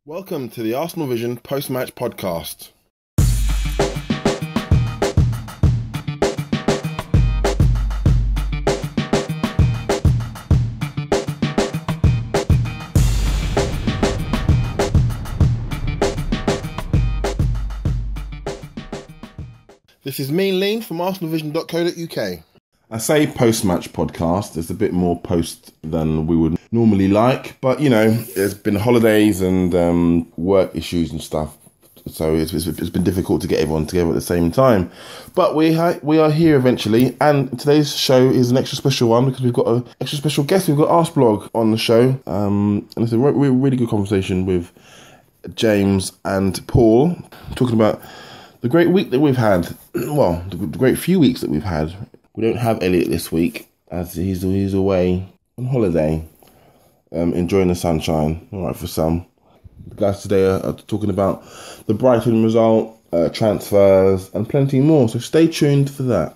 Welcome to the Arsenal Vision post-match podcast. This is me and Lean from arsenalvision.co.uk. I say post-match podcast. It's a bit more post than we would normally like, but you know, there's been holidays and work issues and stuff, so it's been difficult to get everyone together at the same time. But we are here eventually, and today's show is an extra special one because we've got an extra special guest. We've got Arseblog on the show, and it's a really good conversation with James and Paul, talking about the great week that we've had. Well, the great few weeks that we've had. We don't have Elliot this week as he's away on holiday, enjoying the sunshine. All right for some. The guys today are talking about the Brighton result, transfers, and plenty more. So stay tuned for that.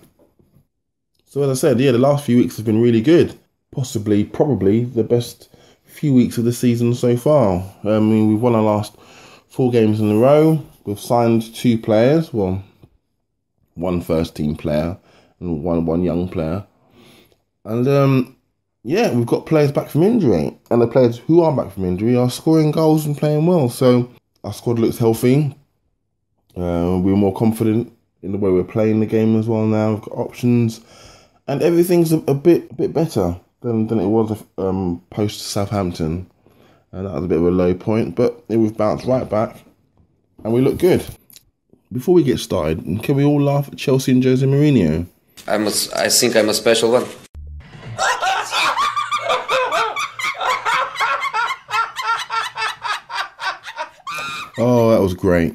So as I said, the last few weeks have been really good. Probably the best few weeks of the season so far. I mean, we've won our last 4 games in a row. We've signed 2 players. Well, 1 first team player and one young player. And we've got players back from injury. And the players who are back from injury are scoring goals and playing well. So our squad looks healthy. We're more confident in the way we're playing the game as well now. We've got options. And everything's a bit better than it was post Southampton. And that was a bit of a low point. But we've bounced right back. And we look good. Before we get started, can we all laugh at Chelsea and Jose Mourinho? I think I'm a special one. Oh, that was great.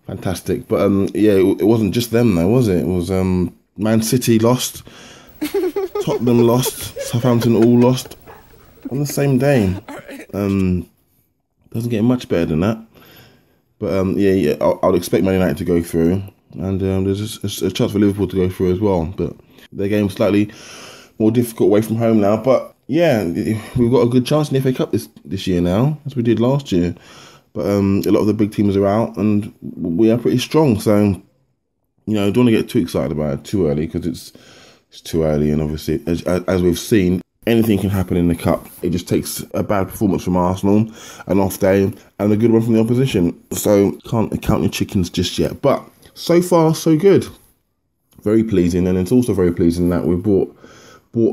Fantastic. But it wasn't just them though, was it? It was Man City lost, Tottenham lost, Southampton all lost on the same day. Doesn't get much better than that. But I'd expect Man United to go through. And there's a chance for Liverpool to go through as well. But their game's slightly more difficult away from home now. But yeah, we've got a good chance in the FA Cup this year now, as we did last year. But a lot of the big teams are out and we are pretty strong. So, you know, don't want to get too excited about it too early because it's too early. And obviously, as we've seen, anything can happen in the Cup. It just takes a bad performance from Arsenal, an off day, and a good one from the opposition. So can't count your chickens just yet. But so far, so good. Very pleasing. And it's also very pleasing that we bought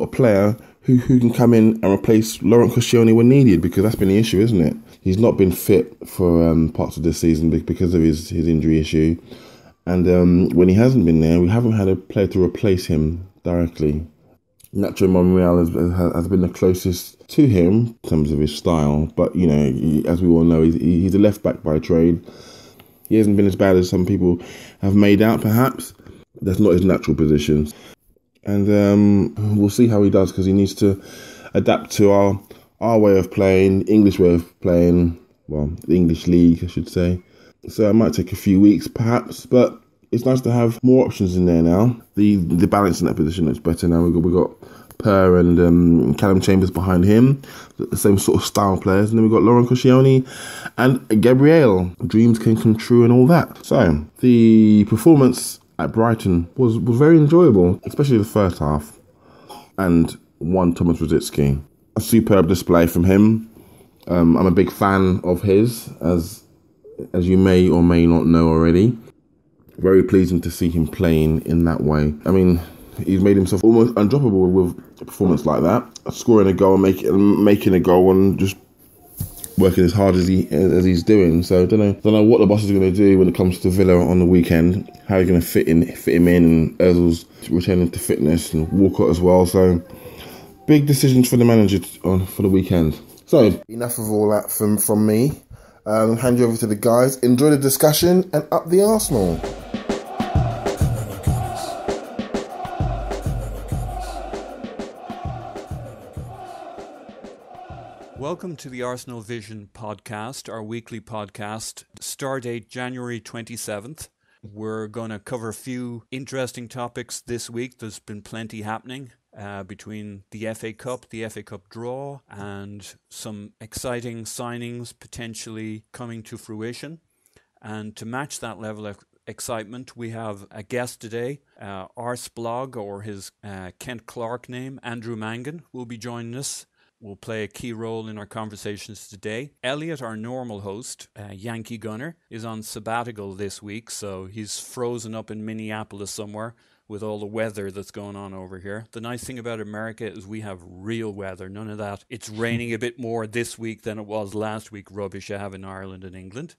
a player who can come in and replace Laurent Koscielny when needed, because that's been the issue, isn't it? He's not been fit for parts of this season because of his injury issue. And when he hasn't been there, we haven't had a player to replace him directly. Nacho Monreal has been the closest to him in terms of his style. But, you know, as we all know, he's a left-back by trade. He hasn't been as bad as some people have made out, perhaps. That's not his natural position. And we'll see how he does, because he needs to adapt to our way of playing, English way of playing, well, the English league, I should say. So it might take a few weeks, perhaps, but it's nice to have more options in there now. The balance in that position looks better now. We've got Per and Callum Chambers behind him, the same sort of style players. And then we've got Laurent Koscielny and Gabriel. Dreams can come true and all that. So the performance at Brighton was very enjoyable, especially the first half. And one Thomas Rosicky. A superb display from him. I'm a big fan of his, as you may or may not know already. Very pleasing to see him playing in that way. I mean, he's made himself almost undroppable with a performance like that. Scoring a goal and making a goal and just working as hard as he's doing. So don't know what the boss is going to do when it comes to Villa on the weekend. How he's going to fit him in, and Ozil's returning to fitness, and Walcott as well. So big decisions for the manager for the weekend. So enough of all that from me. Hand you over to the guys. Enjoy the discussion and up the Arsenal. Welcome to the Arsenal Vision podcast, our weekly podcast. Stardate January 27th. We're going to cover a few interesting topics this week. There's been plenty happening. between the FA Cup, the FA Cup draw, and some exciting signings potentially coming to fruition. And to match that level of excitement, we have a guest today, Arseblog, or his Kent Clark name, Andrew Mangan, will be joining us. Will play a key role in our conversations today. Elliot, our normal host, Yankee Gunner, is on sabbatical this week, so he's frozen up in Minneapolis somewhere with all the weather that's going on over here. The nice thing about America is we have real weather, none of that. It's raining a bit more this week than it was last week, rubbish I have in Ireland and England.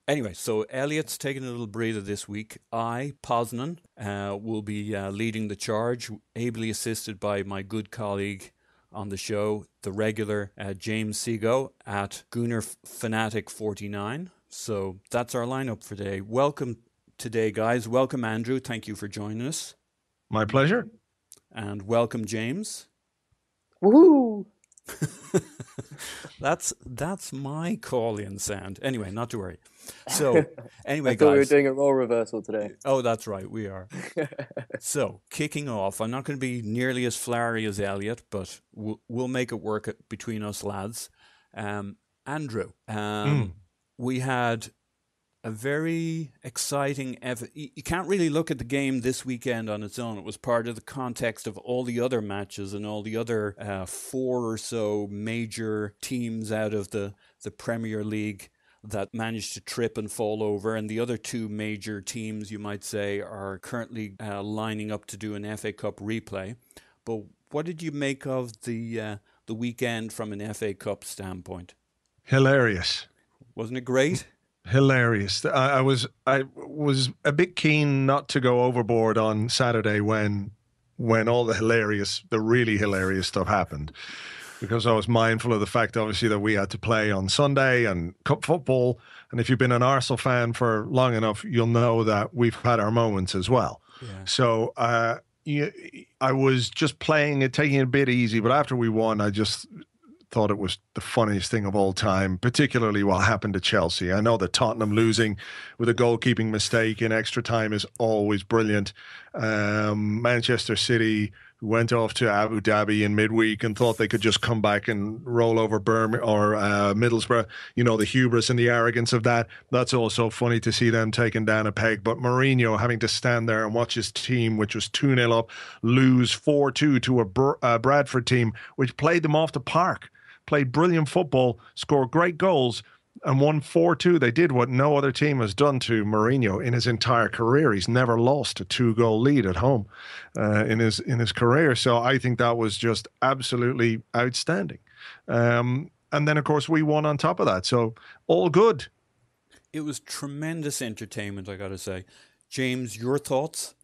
Anyway, so Elliot's taking a little breather this week. I, Poznan, will be leading the charge, ably assisted by my good colleague on the show, the regular James Seago at Gunner Fanatic 49. So that's our lineup for today. Welcome today, guys. Welcome, Andrew. Thank you for joining us. My pleasure. And welcome, James. Woohoo! That's my call-in sound. Anyway, not to worry. So, anyway, I thought guys, we were doing a role reversal today. Oh, that's right, we are. So, kicking off, I'm not going to be nearly as flowery as Elliot, but we'll make it work between us lads. Andrew, we had a very exciting... You can't really look at the game this weekend on its own. It was part of the context of all the other matches and all the other 4 or so major teams out of the Premier League that managed to trip and fall over, and the other 2 major teams, you might say, are currently lining up to do an FA Cup replay. But what did you make of the weekend from an FA Cup standpoint? Hilarious. Wasn't it great? Hilarious. I was a bit keen not to go overboard on Saturday when all the really hilarious stuff happened, because I was mindful of the fact, obviously, that we had to play on Sunday and cup football. And if you've been an Arsenal fan for long enough, you'll know that we've had our moments as well. Yeah. So I was just playing it, taking it a bit easy. But after we won, I just thought it was the funniest thing of all time, particularly what happened to Chelsea. I know that Tottenham losing with a goalkeeping mistake in extra time is always brilliant. Manchester City went off to Abu Dhabi in midweek and thought they could just come back and roll over Birmingham or Middlesbrough. You know, the hubris and the arrogance of that. That's also funny to see them taken down a peg. But Mourinho having to stand there and watch his team, which was 2-0 up, lose 4-2 to a Bradford team, which played them off the park, played brilliant football, scored great goals, and won 4-2. They did what no other team has done to Mourinho in his entire career. He's never lost a 2-goal lead at home in his career. So I think that was just absolutely outstanding. And then, of course, we won on top of that. So all good. It was tremendous entertainment, I got to say. James, your thoughts?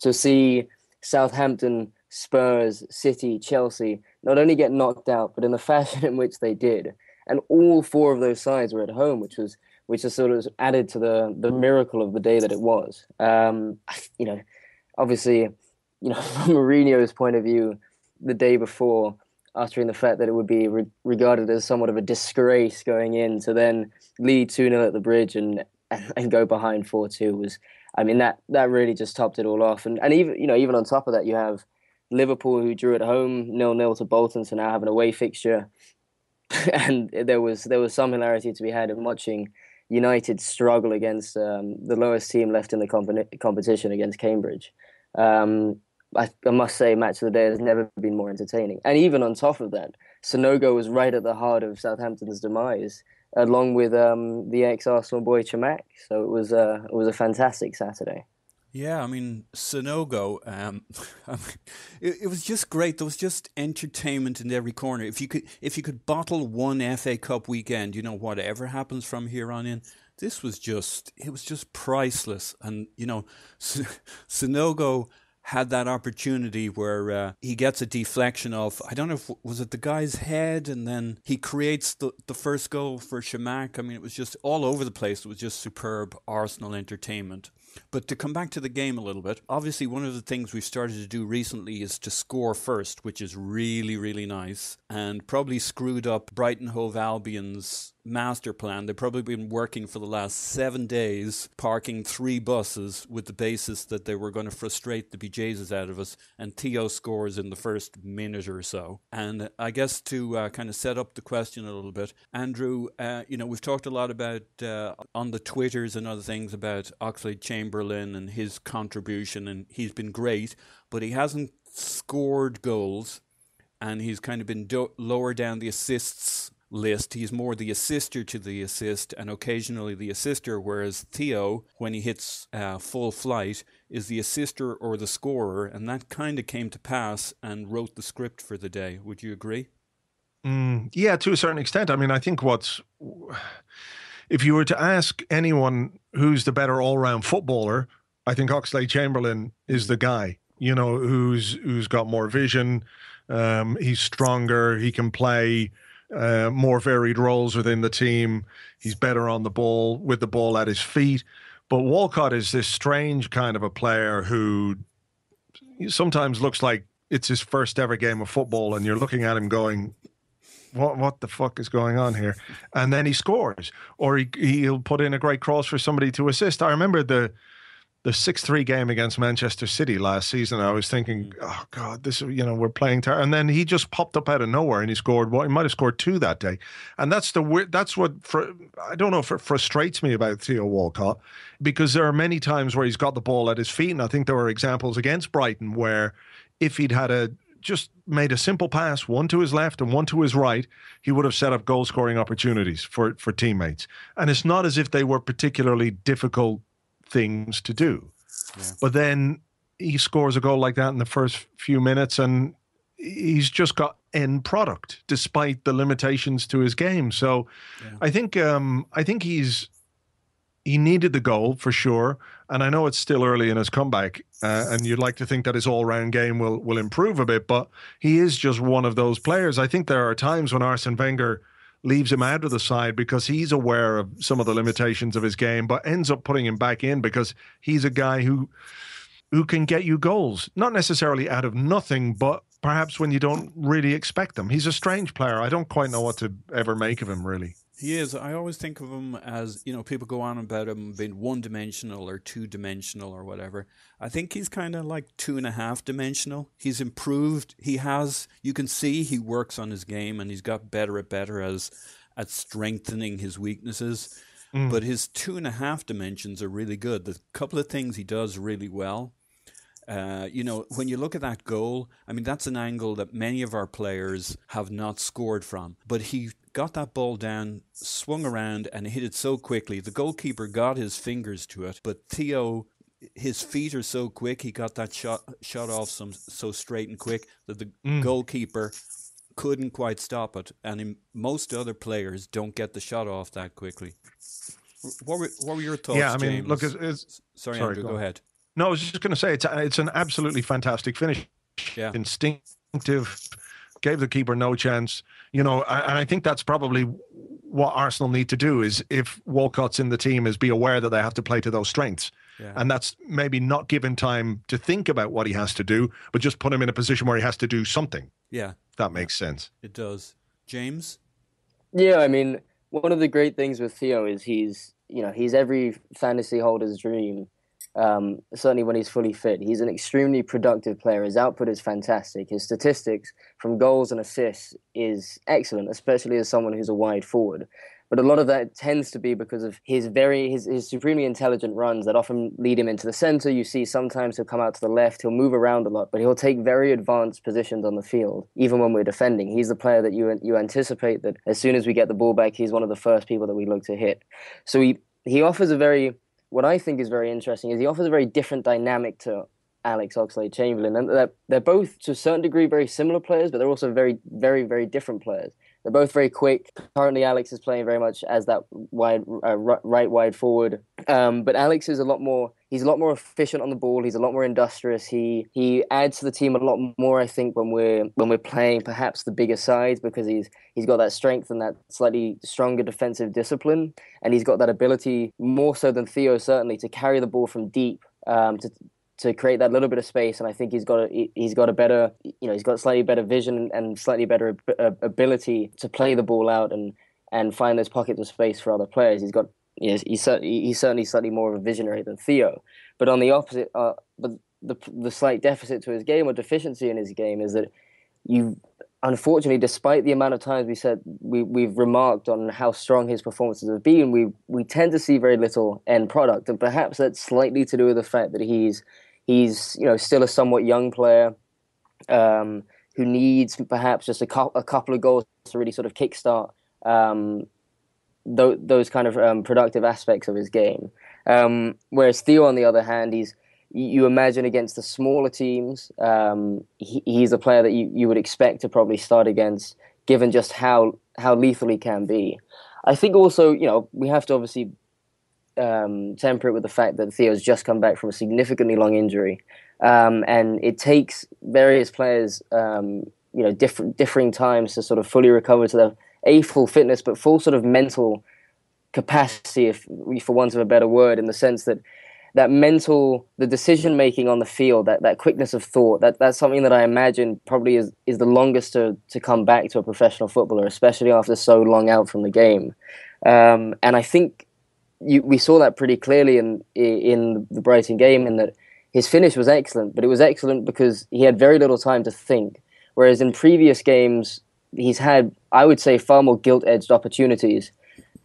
To see Southampton, Spurs, City, Chelsea not only get knocked out, but in the fashion in which they did. And all 4 of those sides were at home, which is sort of added to the miracle of the day that it was. Obviously, from Mourinho's point of view, the day before, uttering the fact that it would be regarded as somewhat of a disgrace going in to then lead 2-0 at the Bridge and go behind 4-2 was, that really just topped it all off. And even on top of that, you have Liverpool, who drew at home 0-0 to Bolton, so now have an away fixture. And there was some hilarity to be had in watching United struggle against the lowest team left in the competition against Cambridge. I must say, match of the day has never been more entertaining. And even on top of that, Sonogo was right at the heart of Southampton's demise, along with the ex-Arsenal boy Chamak. So it was a fantastic Saturday. Yeah, Sonogo, it was just great. There was just entertainment in every corner. If you could bottle one FA Cup weekend, whatever happens from here on in, it was just priceless. And, Sonogo had that opportunity where he gets a deflection of, I don't know if, was it the guy's head, and then he creates the first goal for Chamak. It was just all over the place. It was just superb Arsenal entertainment. But to come back to the game a little bit, obviously one of the things we've started to do recently is to score first, which is really, really nice, and probably screwed up Brighton Hove Albion's master plan. They've probably been working for the last 7 days, parking 3 buses with the basis that they were going to frustrate the bejesus out of us, and Theo scores in the first minute or so. And I guess to kind of set up the question a little bit, Andrew, we've talked a lot about on the Twitters and other things about Oxlade-Chamberlain and his contribution, and he's been great, but he hasn't scored goals, and he's kind of been lower down the assists list. He's more the assister to the assist and occasionally the assister, whereas Theo, when he hits full flight, is the assister or the scorer, and that kind of came to pass and wrote the script for the day. Would you agree? Yeah, to a certain extent. I mean, I think if you were to ask anyone who's the better all-round footballer, I think Oxlade-Chamberlain is the guy, who's got more vision. He's stronger. He can play more varied roles within the team. He's better on the ball, with the ball at his feet. But Walcott is this strange kind of a player who sometimes looks like it's his first ever game of football, and you're looking at him going, what the fuck is going on here? And then he scores, or he'll put in a great cross for somebody to assist. I remember the 6-3 game against Manchester City last season. I was thinking, oh God, we're playing terrible. And then he just popped up out of nowhere and he scored. He might have scored 2 that day. And that's what I don't know if it frustrates me about Theo Walcott, because there are many times where he's got the ball at his feet. And I think there were examples against Brighton where if he'd had just made a simple pass, one to his left and one to his right, he would have set up goal scoring opportunities for teammates. And it's not as if they were particularly difficult things to do. Yeah. But then he scores a goal like that in the first few minutes, and he's just got end product despite the limitations to his game. So yeah. I think he needed the goal for sure, and I know it's still early in his comeback, and you'd like to think that his all-round game will improve a bit, but he is just one of those players. I think there are times when Arsene Wenger leaves him out of the side because he's aware of some of the limitations of his game, but ends up putting him back in because he's a guy who can get you goals, not necessarily out of nothing, but perhaps when you don't really expect them. He's a strange player. I don't quite know what to ever make of him, really. He is. I always think of him as, people go on about him being one-dimensional or two-dimensional or whatever. I think he's kind of like 2.5-dimensional. He's improved. You can see he works on his game, and he's got better at strengthening his weaknesses. But his 2.5 dimensions are really good. The couple of things he does really well. When you look at that goal, I mean, that's an angle that many of our players have not scored from. But he got that ball down, swung around, and hit it so quickly. The goalkeeper got his fingers to it, but Theo, his feet are so quick, he got that shot off so straight and quick that the goalkeeper couldn't quite stop it. And most other players don't get the shot off that quickly. What were your thoughts, Yeah, I mean, James? look, Sorry, Andrew, go ahead. No, I was just going to say it's an absolutely fantastic finish. Yeah. Instinctive, gave the keeper no chance. And I think that's probably what Arsenal need to do, is if Walcott's in the team, is be aware that they have to play to those strengths. Yeah. And that's maybe not give him time to think about what he has to do, but just put him in a position where he has to do something. Yeah. If that makes sense. It does. James? Yeah, I mean, one of the great things with Theo is he's every fantasy holder's dream. Certainly when he's fully fit. He's an extremely productive player. His output is fantastic. His statistics from goals and assists is excellent, especially as someone who's a wide forward. But a lot of that tends to be because of his supremely intelligent runs that often lead him into the center. You see sometimes he'll come out to the left, he'll move around a lot, but he'll take very advanced positions on the field, even when we're defending. He's the player that you anticipate that as soon as we get the ball back, he's one of the first people that we look to hit. So he offers what I think is very interesting is he offers a very different dynamic to Alex Oxlade-Chamberlain. And they're both, to a certain degree, very similar players, but they're also very, very, very different players. They're both very quick. Currently, Alex is playing very much as that right wide forward. But Alex is a lot more efficient on the ball. He's a lot more industrious. He adds to the team a lot more, I think, when we're playing perhaps the bigger sides, because he's got that strength and that slightly stronger defensive discipline, and he's got that ability more so than Theo, certainly, to carry the ball from deep, to create that little bit of space. And I think he's got slightly better vision and slightly better ability to play the ball out. And and find those pockets of space for other players. He's certainly slightly more of a visionary than Theo. But on the opposite, but the slight deficit to his game, or deficiency in his game, is that unfortunately, despite the amount of times we've remarked on how strong his performances have been, we tend to see very little end product, and perhaps that's slightly to do with the fact that he's still a somewhat young player who needs perhaps just a couple of goals to really sort of kickstart those kind of productive aspects of his game. Whereas Theo, on the other hand, you imagine against the smaller teams, he's a player that you would expect to probably start against, given just how lethal he can be. I think also, we have to obviously temper it with the fact that Theo's just come back from a significantly long injury, and it takes various players, differing times to sort of fully recover to their full fitness, but full sort of mental capacity, if for want of a better word, in the sense that the decision making on the field, that quickness of thought, that's something that I imagine probably is the longest to come back to a professional footballer, especially after so long out from the game. And I think we saw that pretty clearly in the Brighton game, in that his finish was excellent, but it was excellent because he had very little time to think. Whereas in previous games, he's had, I would say, far more gilt-edged opportunities,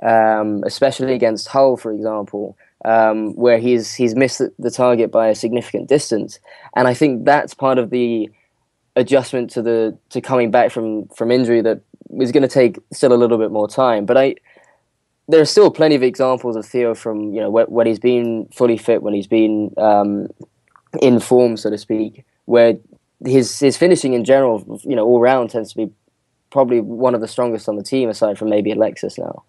especially against Hull, for example, where he's missed the target by a significant distance. And I think that's part of the adjustment to coming back from injury that is going to take still a little bit more time. But there are still plenty of examples of Theo from when he's been fully fit, when he's been in form, so to speak, where his finishing in general, all round, tends to be probably one of the strongest on the team, aside from maybe Alexis now.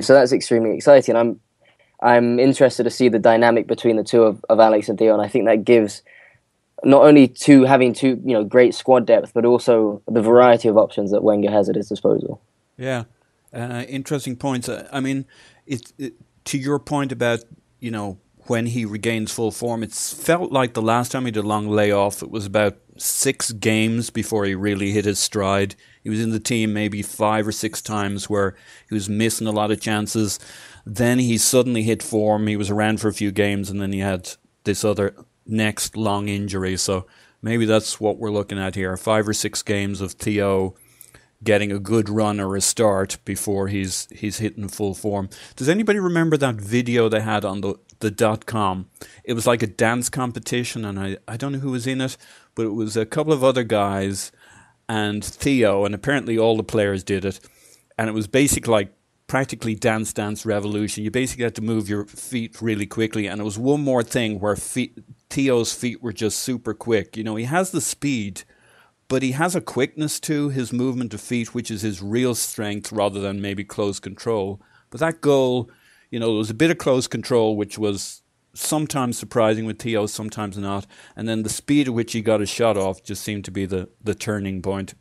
So that's extremely exciting. I'm interested to see the dynamic between the two of Alex and Theo, and I think that gives not only having two great squad depth, but also the variety of options that Wenger has at his disposal. Yeah, interesting points. I mean, to your point about when he regains full form, it's felt like the last time he did a long layoff, it was about 6 games before he really hit his stride. He was in the team maybe 5 or 6 times where he was missing a lot of chances. Then he suddenly hit form. He was around for a few games, and then he had this other next long injury. So maybe that's what we're looking at here. 5 or 6 games of Theo getting a good run or a start before he's hitting full form. Does anybody remember that video they had on the .com? It was like a dance competition, and I don't know who was in it, but it was a couple of other guys and Theo, and apparently all the players did it. And it was basically like practically Dance Dance Revolution. You basically had to move your feet really quickly, and it was one more thing where Theo's feet were just super quick. He has the speed, but he has a quickness to his movement of feet, which is his real strength rather than maybe close control. But that goal, there was a bit of close control, which was sometimes surprising with Theo, sometimes not. And then the speed at which he got a shot off just seemed to be the turning point.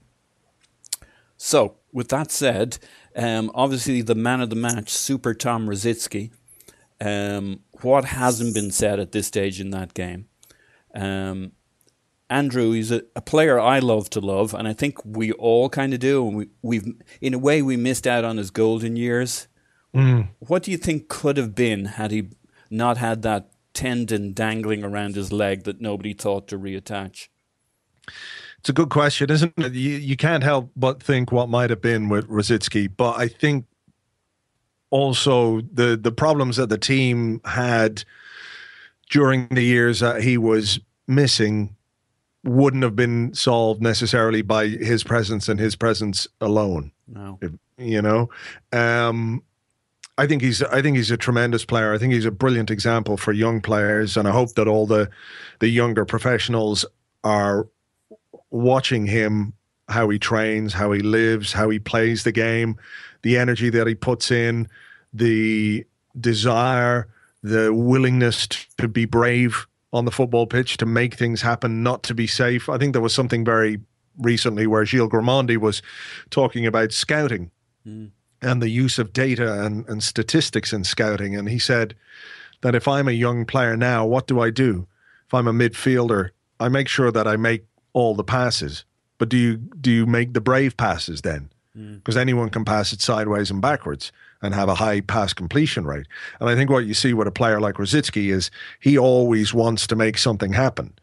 So, with that said, obviously the man of the match, Super Tom Rosicky. What hasn't been said at this stage in that game? Andrew, he's a player I love to love, and I think we all kind of do. And we've in a way, we missed out on his golden years. What do you think could have been had he not had that tendon dangling around his leg that nobody thought to reattach? It's a good question, isn't it? You can't help but think what might have been with Rosicky, but I think also the problems that the team had during the years that he was missing wouldn't have been solved necessarily by his presence and his presence alone. No. I think he's a tremendous player. I think he's a brilliant example for young players, and I hope that all the younger professionals are watching him, how he trains, how he lives, how he plays the game, the energy that he puts in, the desire, the willingness to be brave on the football pitch, to make things happen, not to be safe. I think there was something very recently where Gilles Grimandi was talking about scouting and the use of data and statistics in scouting. And he said that if I'm a young player now, what do? If I'm a midfielder, I make sure that I make all the passes. But do you make the brave passes then? because anyone can pass it sideways and backwards and have a high pass completion rate. And I think what you see with a player like Rosicky is he always wants to make something happen.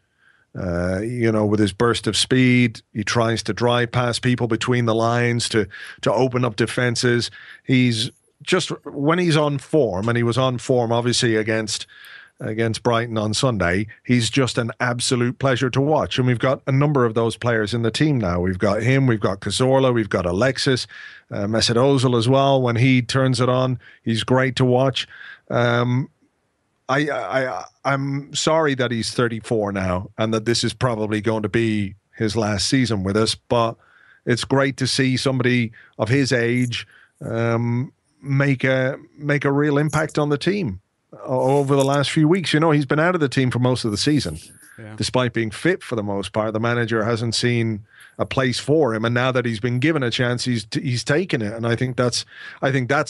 With his burst of speed, he tries to drive past people between the lines to open up defenses. He's just, when he's on form, and he was on form obviously against Brighton on Sunday, he's just an absolute pleasure to watch. And we've got a number of those players in the team now. We've got him, we've got Cazorla, we've got Alexis, Mesut Ozil as well. When he turns it on, he's great to watch. I'm sorry that he's 34 now and that this is probably going to be his last season with us, but it's great to see somebody of his age make a real impact on the team over the last few weeks. He's been out of the team for most of the season, despite being fit for the most part. The manager hasn't seen a place for him, and now that he's been given a chance, he's taken it. And I think that's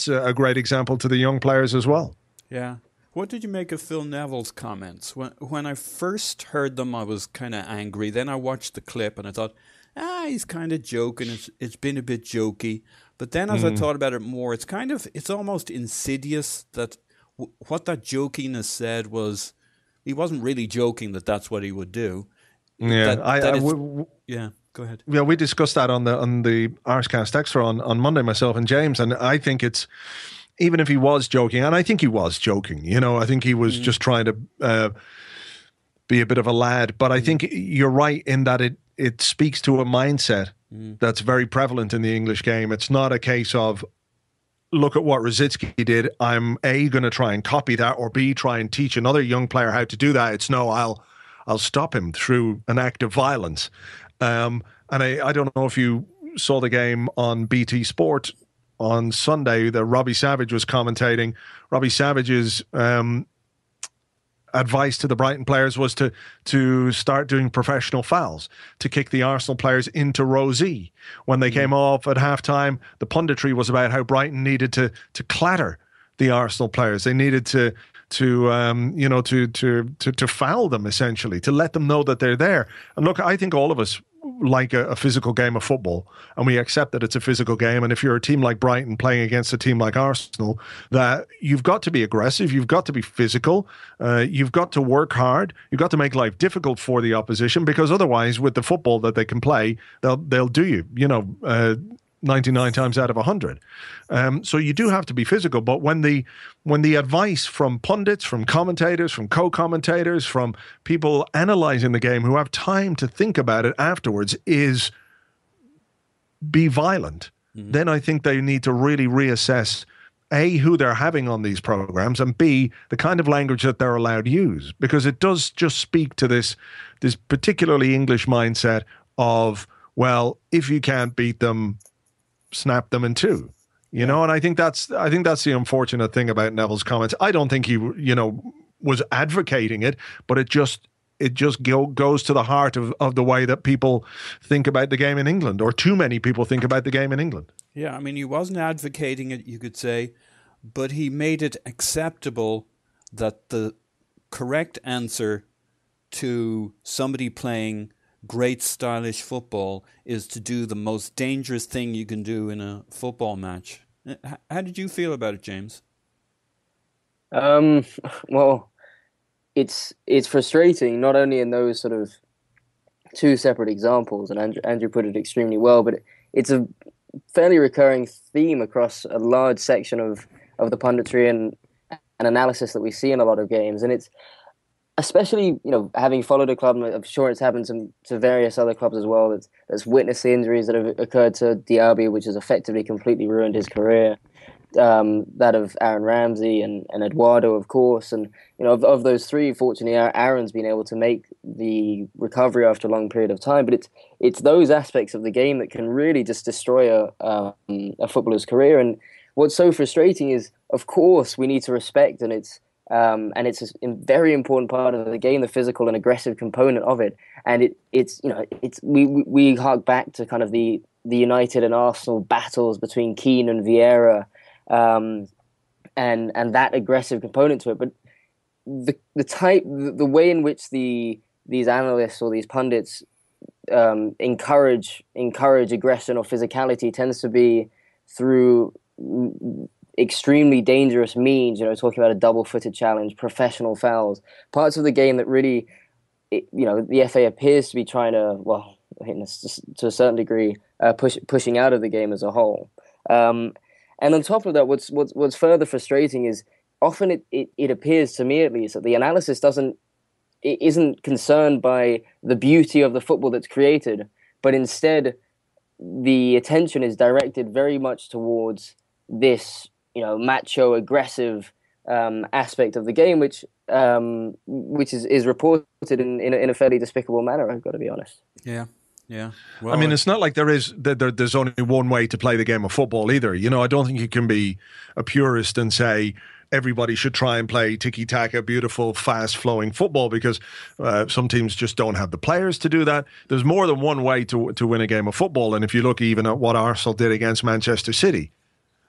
a great example to the young players as well. Yeah. What did you make of Phil Neville's comments? When I first heard them, I was kind of angry. Then I watched the clip and I thought, he's kind of joking. It's been a bit jokey. But then as I thought about it more, it's almost insidious that what that jokiness said was, he wasn't really joking that's what he would do. Yeah, go ahead. Yeah, we discussed that on the Arscast Extra on Monday, myself and James, and I think it's, even if he was joking, and I think he was joking, I think he was just trying to be a bit of a lad. But I think you're right in that it speaks to a mindset that's very prevalent in the English game. It's not a case of, look at what Rosicky did, I'm A, going to try and copy that, or B, try and teach another young player how to do that. It's no, I'll stop him through an act of violence. And I don't know if you saw the game on BT Sport on Sunday that Robbie Savage was commentating. Robbie Savage's advice to the Brighton players was to start doing professional fouls, to kick the Arsenal players into row Z. When they came off at halftime, the punditry was about how Brighton needed to clatter the Arsenal players. They needed to foul them, essentially, to let them know that they're there. And look, I think all of us like a physical game of football, and we accept that it's a physical game. And if you're a team like Brighton playing against a team like Arsenal, that you've got to be aggressive, you've got to be physical, you've got to work hard, you've got to make life difficult for the opposition, because otherwise, with the football that they can play, they'll do you. 99 times out of 100. So you do have to be physical. But when the advice from pundits, from commentators, from co-commentators, from people analysing the game who have time to think about it afterwards is be violent, then I think they need to really reassess, A, who they're having on these programs, and B, the kind of language that they're allowed to use. Because it does just speak to this particularly English mindset of, well, if you can't beat them, snap them in two, and I think that's the unfortunate thing about Neville's comments. I don't think he was advocating it, but it just goes to the heart of the way that people think about the game in England, or too many people think about the game in England. Yeah, I mean, he wasn't advocating it, you could say, but he made it acceptable that the correct answer to somebody playing great stylish football is to do the most dangerous thing you can do in a football match. How did you feel about it, James? Well, it's frustrating, not only in those sort of two separate examples, and Andrew put it extremely well, but it's a fairly recurring theme across a large section of the punditry and analysis that we see in a lot of games. And it's especially, having followed a club, I'm sure it's happened to various other clubs as well, that's witnessed the injuries that have occurred to Diaby, which has effectively completely ruined his career. That of Aaron Ramsey and Eduardo, of course. And, of those three, fortunately, Aaron's been able to make the recovery after a long period of time. But it's those aspects of the game that can really just destroy a footballer's career. And what's so frustrating is, of course, we need to respect, and it's a very important part of the game, the physical and aggressive component of it. And we hark back to kind of the United and Arsenal battles between Keane and Vieira, and that aggressive component to it. But the way in which these analysts or these pundits encourage aggression or physicality tends to be through extremely dangerous means. Talking about a double-footed challenge, professional fouls, parts of the game that really, the FA appears to be trying to, well, to a certain degree, pushing out of the game as a whole. And on top of that, what's further frustrating is often it appears to me, at least, that the analysis isn't concerned by the beauty of the football that's created, but instead the attention is directed very much towards this, macho, aggressive aspect of the game, which is reported in a fairly despicable manner. I've got to be honest. Yeah. Well, I mean, it's not like there's only one way to play the game of football either. I don't think you can be a purist and say everybody should try and play tiki-taka, beautiful, fast-flowing football, because some teams just don't have the players to do that. There's more than one way to win a game of football, and if you look even at what Arsenal did against Manchester City,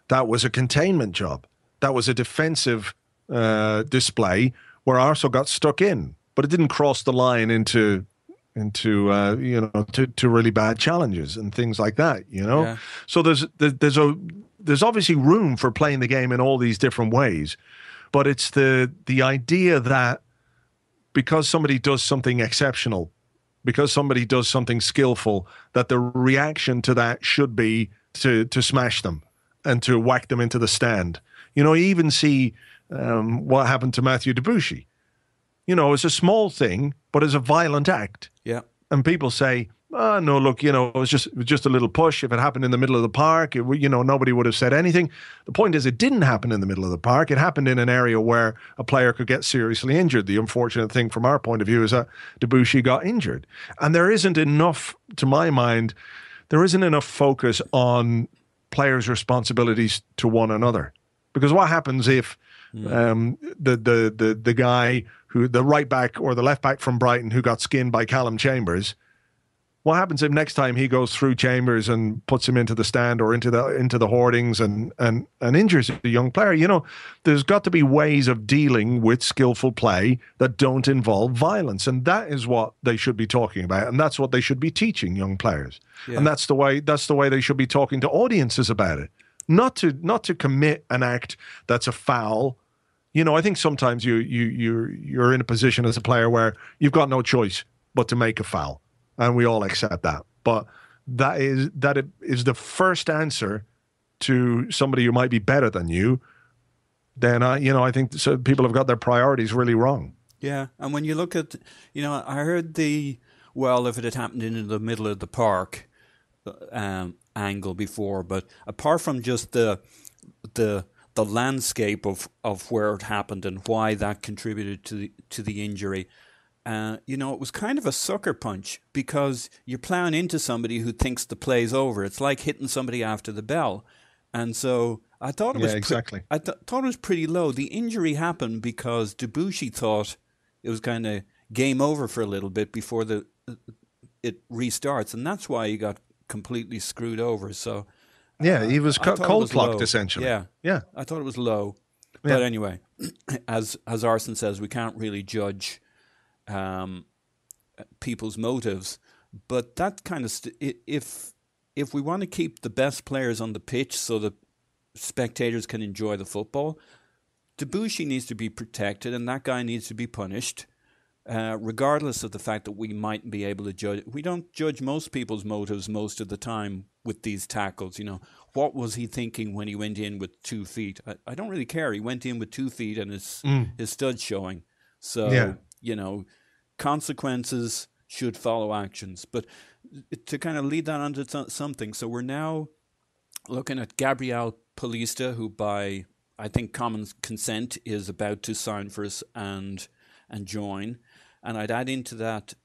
that was a containment job. That was a defensive display where Arsenal got stuck in, but it didn't cross the line into really bad challenges and things like that. Yeah. So there's obviously room for playing the game in all these different ways, but it's the idea that because somebody does something exceptional, because somebody does something skillful, that the reaction to that should be to smash them and to whack them into the stand. You even see what happened to Matthew Debussy. It's a small thing, but it's a violent act. Yeah. And people say, oh, no, look, it was just a little push. If it happened in the middle of the park, nobody would have said anything. The point is, it didn't happen in the middle of the park. It happened in an area where a player could get seriously injured. The unfortunate thing from our point of view is that Debussy got injured. And there isn't enough, to my mind, focus on players' responsibilities to one another. Because what happens if the guy the right back or the left back from Brighton who got skinned by Callum Chambers, what happens if next time he goes through Chambers and puts him into the stand or into the hoardings and injures a young player? There's got to be ways of dealing with skillful play that don't involve violence, and that is what they should be talking about, and that's what they should be teaching young players. Yeah. And that's the way they should be talking to audiences about it. Not to commit an act that's a foul. I think sometimes you're in a position as a player where you've got no choice but to make a foul, and we all accept that. But that is the first answer to somebody who might be better than you. Then I think so people have got their priorities really wrong. Yeah, and when you look at, I heard if it had happened in the middle of the park angle before, but apart from just the landscape of where it happened and why that contributed to the injury, it was kind of a sucker punch, because you're plowing into somebody who thinks the play's over. It's like hitting somebody after the bell, and so I thought it was exactly. I thought it was pretty low. The injury happened because Debussy thought it was kind of game over for a little bit before it restarts, and that's why he got completely screwed over. So. Yeah, he was cold clocked essentially. Yeah. I thought it was low. Yeah. But anyway, as Arsene says, we can't really judge people's motives. But that kind of if we want to keep the best players on the pitch so that spectators can enjoy the football, Debussy needs to be protected, and that guy needs to be punished. Regardless of the fact that we mightn't be able to judge. We don't judge most people's motives most of the time with these tackles. What was he thinking when he went in with 2 feet? I don't really care. He went in with 2 feet and his studs showing. So, consequences should follow actions. But to kind of lead that onto something, so we're now looking at Gabriel Bielik, who by, I think, common consent is about to sign for us and join. And I'd add into that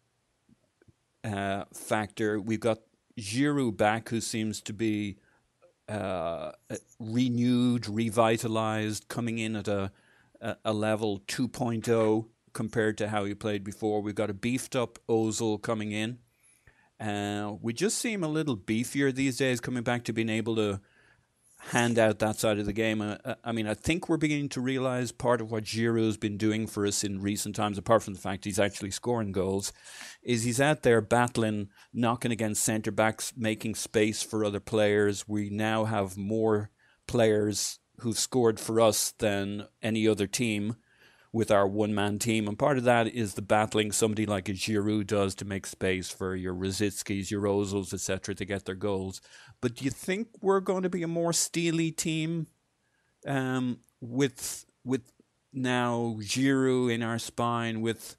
factor, we've got Giroud back, who seems to be renewed, revitalized, coming in at a level 2.0 compared to how he played before. We've got a beefed up Ozil coming in. We just seem a little beefier these days, coming back to being able to hand out that side of the game. I mean, I think we're beginning to realise part of what Giroud's been doing for us in recent times, apart from the fact he's actually scoring goals, is he's out there battling, knocking against centre-backs, making space for other players. We now have more players who've scored for us than any other team with our one-man team. And part of that is the battling somebody like a Giroud does to make space for your Rosicki's, your Ozils, etc. to get their goals. But do you think we're going to be a more steely team with now Giroud in our spine, with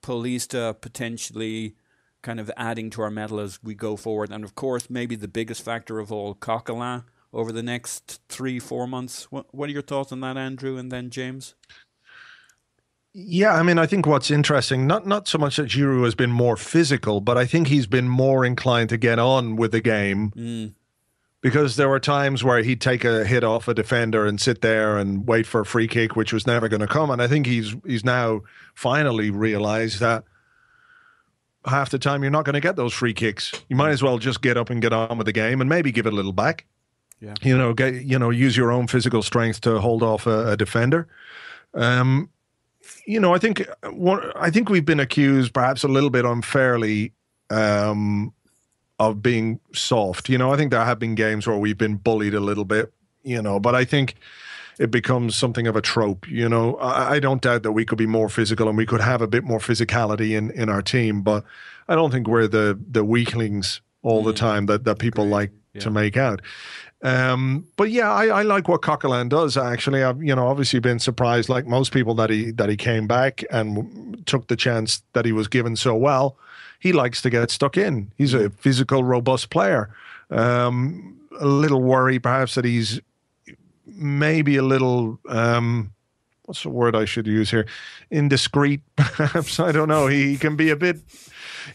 Paulista potentially kind of adding to our mettle as we go forward? And of course, maybe the biggest factor of all, Coquelin over the next 3-4 months. What are your thoughts on that, Andrew, and then James? Yeah, I mean, I think what's interesting, not so much that Giroud has been more physical, but I think he's been more inclined to get on with the game because there were times where he'd take a hit off a defender and sit there and wait for a free kick, which was never going to come. And I think he's now finally realized that half the time you're not going to get those free kicks. You might as well just get up and get on with the game and maybe give it a little back. Yeah, use your own physical strength to hold off a defender. I think we've been accused, perhaps a little bit unfairly, of being soft. I think there have been games where we've been bullied a little bit, but I think it becomes something of a trope. I don't doubt that we could be more physical and we could have a bit more physicality in our team, but I don't think we're the weaklings all the time that people like to make out. But yeah, I like what Coquelin does. Actually, I've obviously been surprised, like most people, that he came back and took the chance that he was given so well. He likes to get stuck in. He's a physical, robust player. A little worry, perhaps, that he's maybe a little what's the word I should use here? Indiscreet, perhaps. I don't know. He can be a bit.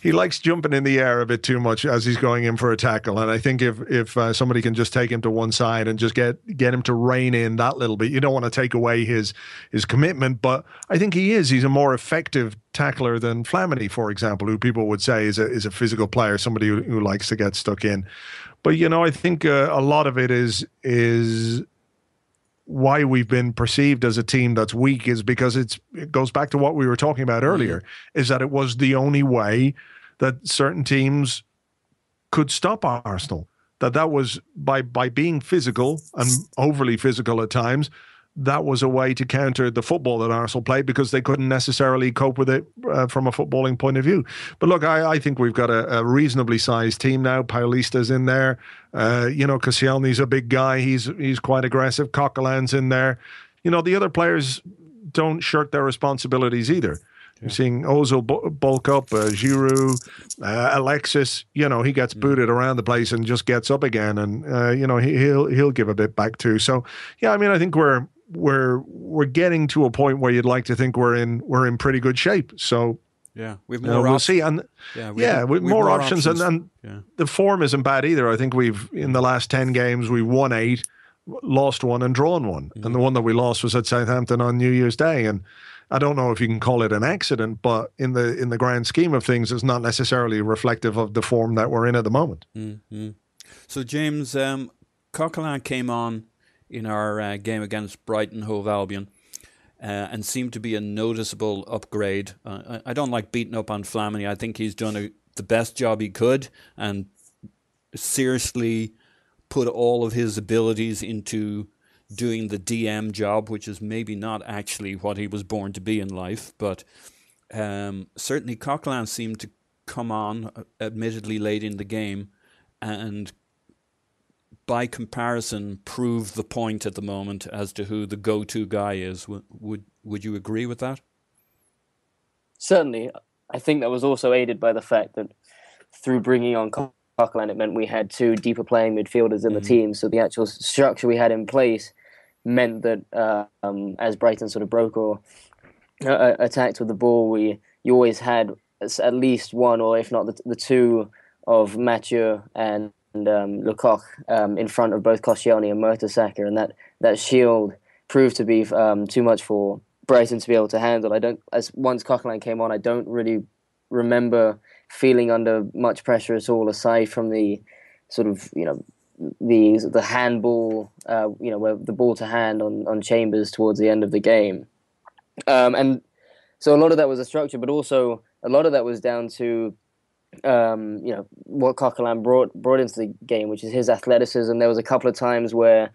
He likes jumping in the air a bit too much as he's going in for a tackle. And I think if somebody can just take him to one side and just get him to rein in that little bit, you don't want to take away his commitment. But I think he's a more effective tackler than Flamini, for example, who people would say is a physical player, somebody who likes to get stuck in. But, I think a lot of it is why we've been perceived as a team that's weak is because it goes back to what we were talking about earlier, is that it was the only way that certain teams could stop Arsenal. That was by being physical and overly physical at times. That was a way to counter the football that Arsenal played because they couldn't necessarily cope with it from a footballing point of view. But look, I think we've got a reasonably sized team now. Paulista's in there. Koscielny's a big guy. He's quite aggressive. Coquelin's in there. The other players don't shirk their responsibilities either. You're seeing Ozil bulk up, Giroud, Alexis. He gets booted around the place and just gets up again, and he'll give a bit back too. So yeah, I mean, I think we're getting to a point where you'd like to think we're in pretty good shape. So yeah, we've more. We'll see, and with more options, and the form isn't bad either. I think we've in the last 10 games we've won 8, lost 1, and drawn 1, and the one that we lost was at Southampton on New Year's Day, and I don't know if you can call it an accident, but in the grand scheme of things, it's not necessarily reflective of the form that we're in at the moment. Mm-hmm. So, James, Coquelin came on in our game against Brighton Hove Albion and seemed to be a noticeable upgrade. I don't like beating up on Flamini. I think he's done the best job he could and seriously put all of his abilities into doing the DM job, which is maybe not actually what he was born to be in life, but certainly Coquelin seemed to come on, admittedly late in the game, and by comparison prove the point at the moment as to who the go-to guy is. Would you agree with that? Certainly. I think that was also aided by the fact that through bringing on Coquelin, it meant we had 2 deeper playing midfielders in the team, so the actual structure we had in place meant that as Brighton sort of broke or attacked with the ball, you always had at least one, or if not the 2 of Mathieu and Lecoq in front of both Koscielny and Mertesacker, and that shield proved to be too much for Brighton to be able to handle. Once Coquelin came on, I don't really remember feeling under much pressure at all, aside from the sort of the handball, where the ball to hand on Chambers towards the end of the game, and so a lot of that was a structure, but also a lot of that was down to what Coquelin brought into the game, which is his athleticism. There was a couple of times where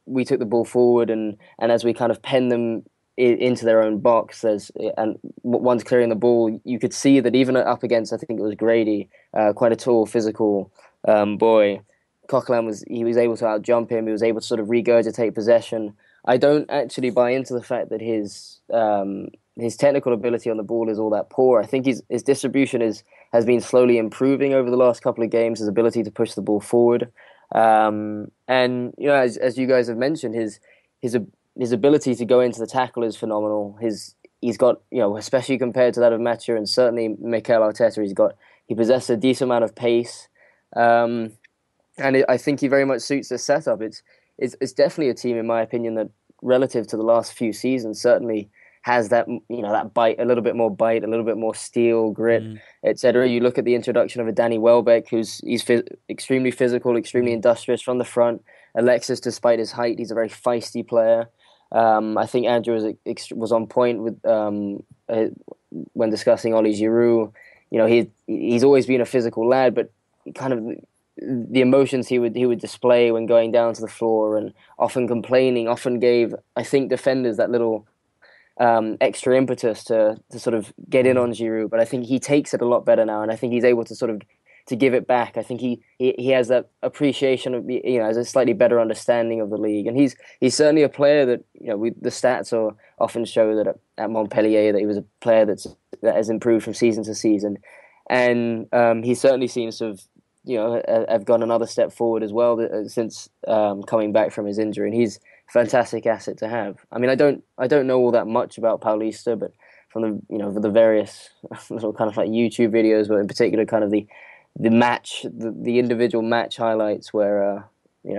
we took the ball forward, and as we kind of penned them into their own box, and once clearing the ball, you could see that even up against, I think it was Grady, quite a tall, physical boy, Coquelin was able to outjump him. He was able to sort of regurgitate possession. I don't actually buy into the fact that his technical ability on the ball is all that poor. I think his distribution has been slowly improving over the last couple of games. His ability to push the ball forward, and as you guys have mentioned, his ability to go into the tackle is phenomenal. He's got, especially compared to that of Mathieu and certainly Mikel Arteta, he possesses a decent amount of pace, and I think he very much suits this setup. It's definitely a team, in my opinion, that relative to the last few seasons certainly has that that bite, a little bit more bite, a little bit more steel, grit, etc. You look at the introduction of a Danny Welbeck, he's extremely physical, extremely industrious from the front. Alexis, despite his height, he's a very feisty player. I think Andrew was on point with when discussing Oli Giroud. He's always been a physical lad, but kind of the emotions he would display when going down to the floor and often complaining often gave, I think, defenders that little extra impetus to sort of get in on Giroud. But I think he takes it a lot better now, and I think he's able to sort of to give it back. I think he has that appreciation of has a slightly better understanding of the league, and he's certainly a player that the stats often show that at Montpellier that he was a player that has improved from season to season, and he certainly seems to have gone another step forward as well since coming back from his injury, and he's a fantastic asset to have. I mean, I don't know all that much about Paulista, but from the various little kind of like YouTube videos, but in particular kind of the match, the individual match highlights where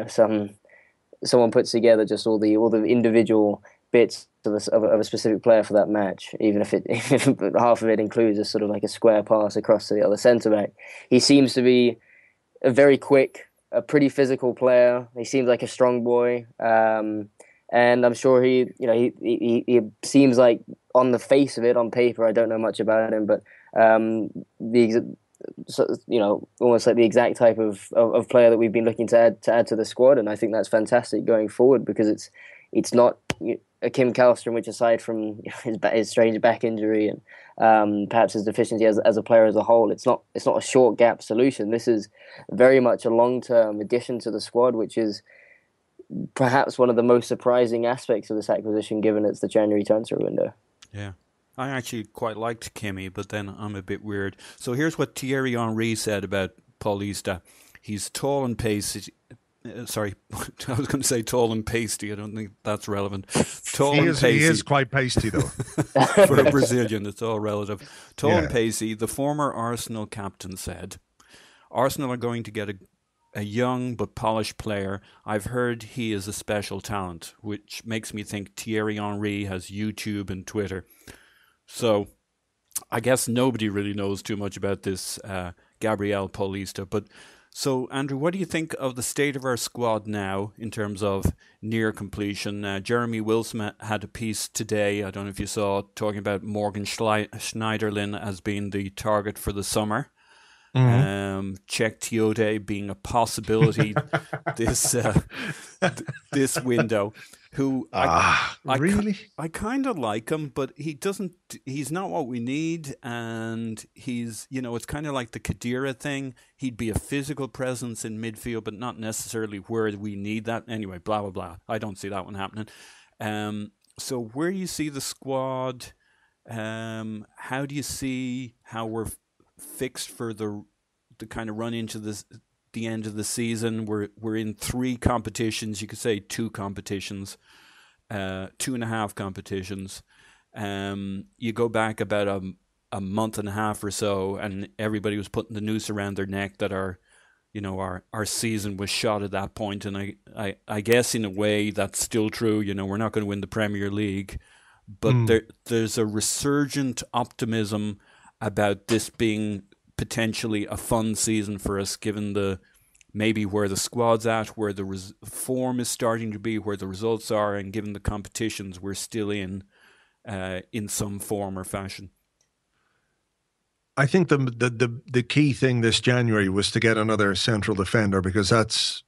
someone puts together just all the individual bits of a specific player for that match, even if half of it includes a sort of like a square pass across to the other centre back. He seems to be a very quick, a pretty physical player. He seems like a strong boy, and I'm sure he seems like, on the face of it, on paper, I don't know much about him, but almost like the exact type of player that we've been looking to add to the squad, and I think that's fantastic going forward, because it's not a Kim Kallstrom, which aside from his strange back injury and perhaps his deficiency as a player as a whole, it's not a short gap solution. This is very much a long-term addition to the squad, which is perhaps one of the most surprising aspects of this acquisition, given it's the January transfer window. Yeah. I actually quite liked Kimmy, but then I'm a bit weird. So here's what Thierry Henry said about Paulista. He's tall and pacey. Sorry, I was going to say tall and pasty. I don't think that's relevant. Tall and pacey. He is quite pasty, though. For a Brazilian, it's all relative. Tall and pacey. The former Arsenal captain said, Arsenal are going to get a young but polished player. I've heard he is a special talent, which makes me think Thierry Henry has YouTube and Twitter. So I guess nobody really knows too much about this Gabriel Paulista. But so, Andrew, what do you think of the state of our squad now in terms of near completion? Jeremy Wilson had a piece today, I don't know if you saw, talking about Morgan Schneiderlin as being the target for the summer. Mm-hmm. Czech Tiote being a possibility this window. Who really? I kind of like him, but he's not what we need, and he's, it's kind of like the Khedira thing. He'd be a physical presence in midfield, but not necessarily where we need that. Anyway, blah, blah, blah. I don't see that one happening. So where do you see the squad? How do you see how we're fixed for the kind of run into the end of the season? We're in 3 competitions. You could say 2 competitions, 2.5 competitions. You go back about a month and a half or so, and everybody was putting the noose around their neck that our season was shot at that point. And I guess in a way that's still true. We're not going to win the Premier League, but there's a resurgent optimism about this being potentially a fun season for us, given the maybe where the squad's at, where the form is starting to be, where the results are, and given the competitions we're still in some form or fashion? I think the key thing this January was to get another central defender, because that's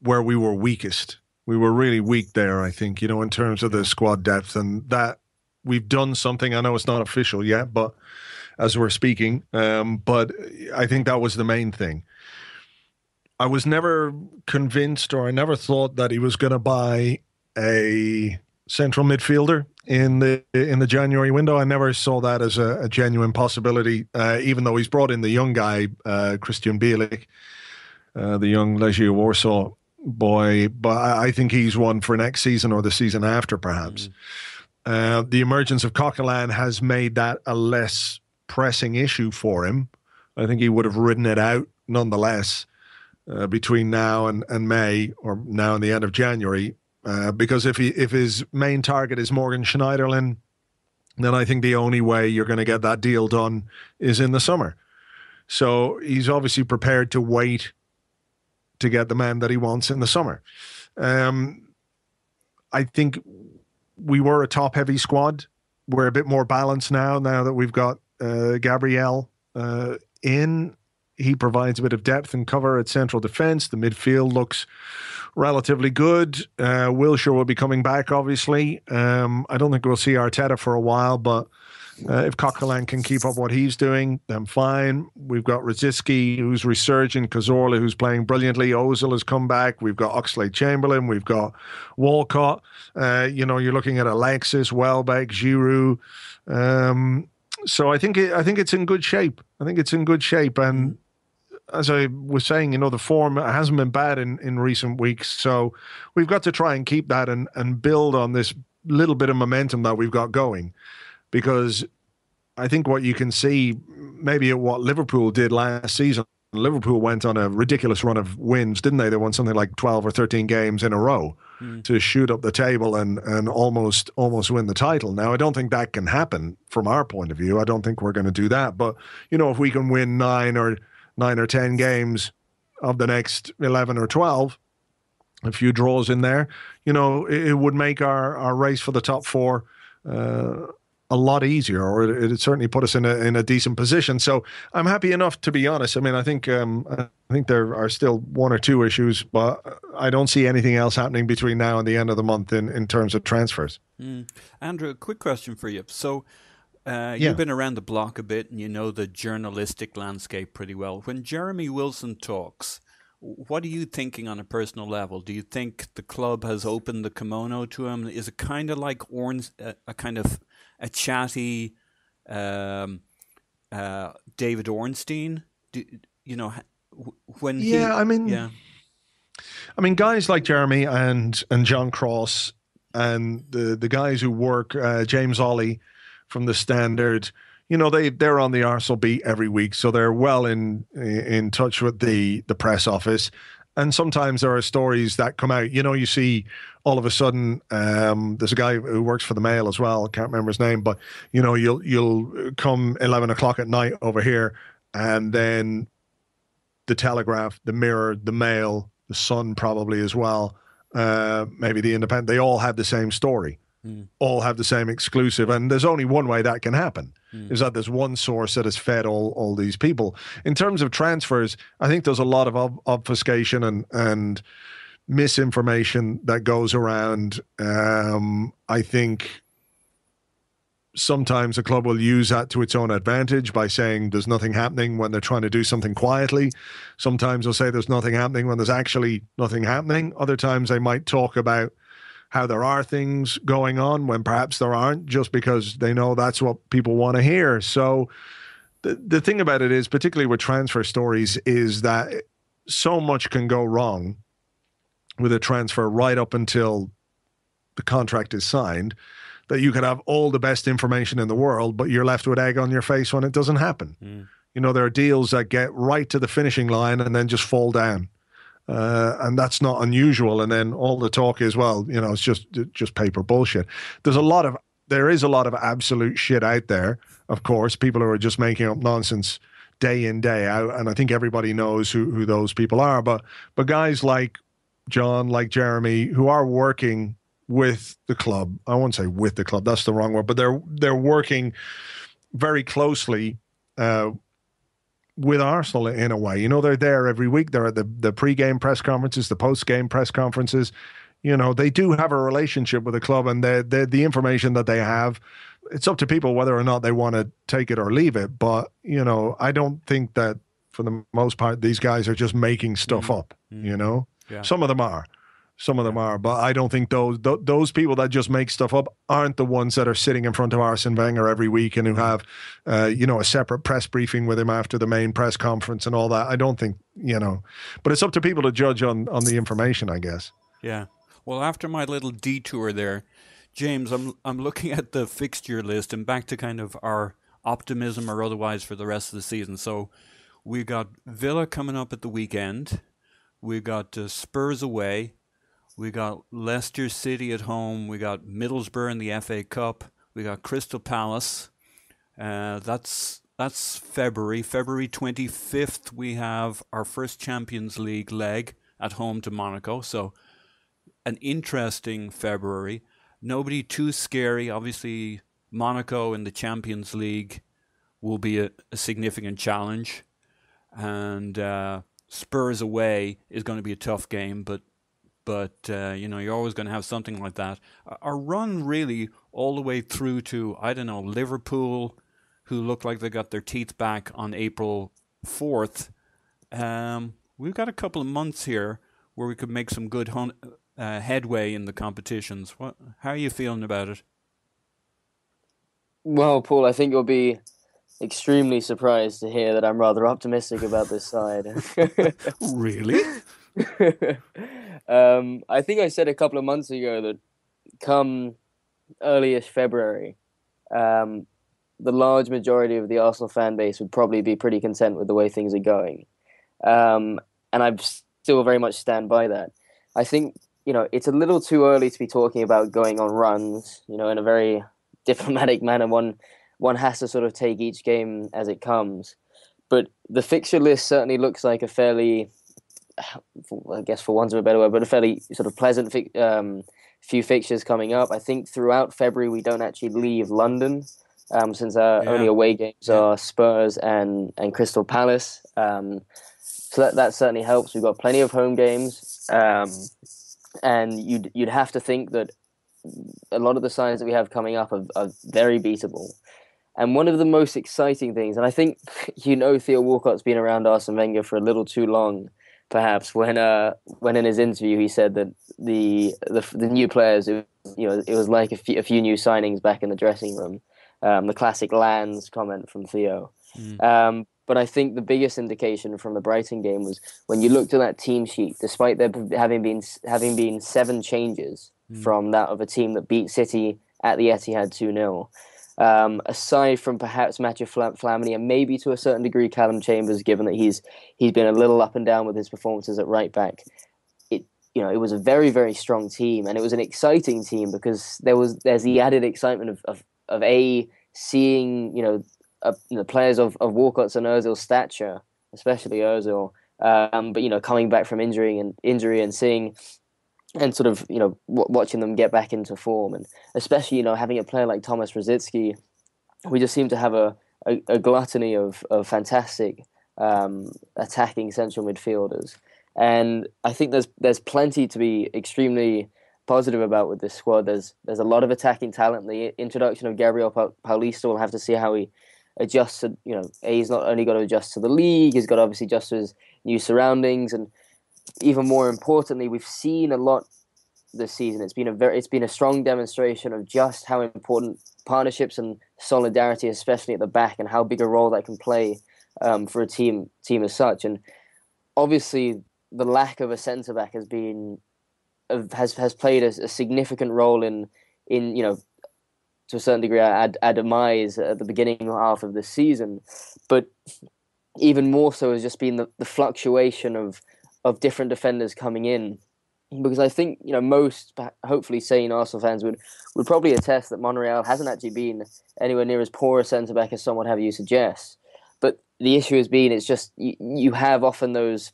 where we were weakest. We were really weak there, I think, in terms of the squad depth, and that we've done something. I know it's not official yet, but as we're speaking, but I think that was the main thing. I was never convinced, or I never thought that he was going to buy a central midfielder in the January window. I never saw that as a genuine possibility, even though he's brought in the young guy, Gabriel Bielik, the young Legia Warsaw boy. But I think he's one for next season or the season after, perhaps. The emergence of Coquelin has made that a less pressing issue for him. I think he would have ridden it out nonetheless between now and May, or now and the end of January. Because if his main target is Morgan Schneiderlin, then I think the only way you're going to get that deal done is in the summer. So he's obviously prepared to wait to get the man that he wants in the summer. I think we were a top-heavy squad. We're a bit more balanced now that we've got Gabriel in. He provides a bit of depth and cover at central defence. The midfield looks relatively good. Wilshere will be coming back, obviously. I don't think we'll see Arteta for a while, but if Coquelin can keep up what he's doing, then fine. We've got Rosicky, who's resurging, Cazorla, who's playing brilliantly. Ozil has come back. We've got Oxlade-Chamberlain. We've got Walcott. You're looking at Alexis, Welbeck, Giroud. So I think it's in good shape. And as I was saying, the form hasn't been bad in recent weeks. So we've got to try and keep that and build on this little bit of momentum that we've got going. Because I think what you can see, maybe at what Liverpool did last season, Liverpool went on a ridiculous run of wins, didn't they? They won something like 12 or 13 games in a row to shoot up the table and almost win the title. Now, I don't think that can happen from our point of view. I don't think we're going to do that. But, if we can win 9 or 10 games of the next 11 or 12, a few draws in there, it would make our race for the top 4 a lot easier, or it'd certainly put us in a decent position. So I'm happy enough, to be honest. I mean, I think there are still 1 or 2 issues, but I don't see anything else happening between now and the end of the month in terms of transfers. Andrew, a quick question for you. So you've been around the block a bit, and you know the journalistic landscape pretty well. When Jeremy Wilson talks, what are you thinking on a personal level? Do you think the club has opened the kimono to him? Is it kind of like a chatty David Ornstein? I mean, guys like Jeremy and John Cross and the guys who work, James Ollie from the Standard, they're on the Arsenal beat every week, so they're well in touch with the press office. And sometimes there are stories that come out. You see all of a sudden, there's a guy who works for the Mail as well. I can't remember his name, but you'll come 11 o'clock at night over here, and then the Telegraph, the Mirror, the Mail, the Sun probably as well, maybe the Independent. They all have the same story. All have the same exclusive, and there's only one way that can happen, is that there's one source that has fed all these people. In terms of transfers, I think there's a lot of obfuscation and misinformation that goes around. I think sometimes a club will use that to its own advantage by saying there's nothing happening when they're trying to do something quietly. Sometimes they'll say there's nothing happening when there's actually nothing happening. Other times they might talk about how there are things going on when perhaps there aren't, just because they know that's what people want to hear. So the thing about it is, particularly with transfer stories, is that so much can go wrong with a transfer right up until the contract is signed, that you could have all the best information in the world, but you're left with egg on your face when it doesn't happen. There are deals that get right to the finishing line and then just fall down. And that's not unusual. And then all the talk is, well, it's just paper bullshit. There is a lot of absolute shit out there. Of course, people who are just making up nonsense day in, day out. And I think everybody knows who those people are. But guys like John, like Jeremy, who are working with the club, I won't say with the club, that's the wrong word, but they're working very closely with Arsenal in a way. You know, they're there every week. They're at the pre-game press conferences, the post-game press conferences. You know, they do have a relationship with the club, and the information that they have, it's up to people whether or not they want to take it or leave it. But, you know, I don't think that for the most part, these guys are just making stuff up, you know? Yeah. Some of them are. But I don't think those people that just make stuff up aren't the ones that are sitting in front of Arsene Wenger every week and who have, you know, a separate press briefing with him after the main press conference and all that. I don't think, you know, but it's up to people to judge on the information, I guess. Yeah. Well, after my little detour there, James, I'm looking at the fixture list and back to kind of our optimism or otherwise for the rest of the season. So we got Villa coming up at the weekend. We got Spurs away. We got Leicester City at home. We got Middlesbrough in the FA Cup. We got Crystal Palace. That's February. February 25th, we have our first Champions League leg at home to Monaco. So an interesting February. Nobody too scary. Obviously, Monaco in the Champions League will be a significant challenge. And Spurs away is going to be a tough game, but you know, you're always going to have something like that. Our run really all the way through to, I don't know, Liverpool, who look like they got their teeth back on April 4th. We've got a couple of months here where we could make some good headway in the competitions. How are you feeling about it? Well, Paul, I think you'll be extremely surprised to hear that I'm rather optimistic about this side. Really? I think I said a couple of months ago that come early-ish February, the large majority of the Arsenal fan base would probably be pretty content with the way things are going. And I still very much stand by that. I think, you know, it's a little too early to be talking about going on runs, you know, in a very diplomatic manner. One has to sort of take each game as it comes. But the fixture list certainly looks like a fairly, I guess for want of a better word, but a fairly sort of pleasant few fixtures coming up. I think throughout February we don't actually leave London, since our only away games are Spurs and Crystal Palace. So that certainly helps. We've got plenty of home games, and you'd have to think that a lot of the signs that we have coming up are very beatable. And one of the most exciting things, and I think, you know, Theo Walcott's been around Arsene Wenger for a little too long, perhaps, when in his interview he said that the new players, it was like a few new signings back in the dressing room. The classic Lands comment from Theo. But I think the biggest indication from the Brighton game was when you looked at that team sheet, despite there having been 7 changes from that of a team that beat City at the Etihad 2-0. Aside from perhaps Matthew Flamini and maybe to a certain degree Callum Chambers, given that he's been a little up and down with his performances at right back, it was a very, very strong team, and it was an exciting team because there's the added excitement of seeing the players of Walcott's and Ozil's stature, especially Ozil, but coming back from injury and seeing and sort of watching them get back into form, and especially having a player like Thomas Rosicky, we just seem to have a gluttony of fantastic attacking central midfielders, and I think there's plenty to be extremely positive about with this squad. There's a lot of attacking talent. The introduction of Gabriel Paulista, we'll have to see how he adjusts to, he's not only got to adjust to the league, he's got to obviously adjust to his new surroundings, and even more importantly, we've seen a lot this season. It's been a strong demonstration of just how important partnerships and solidarity, especially at the back, and how big a role that can play for a team as such. And obviously, the lack of a centre back has played a significant role in to a certain degree our demise at the beginning half of the season. But even more so has just been the fluctuation of different defenders coming in, because I think most hopefully sane Arsenal fans would probably attest that Monreal hasn't actually been anywhere near as poor a centre back as some would have you suggest. But the issue has been it's just you have often those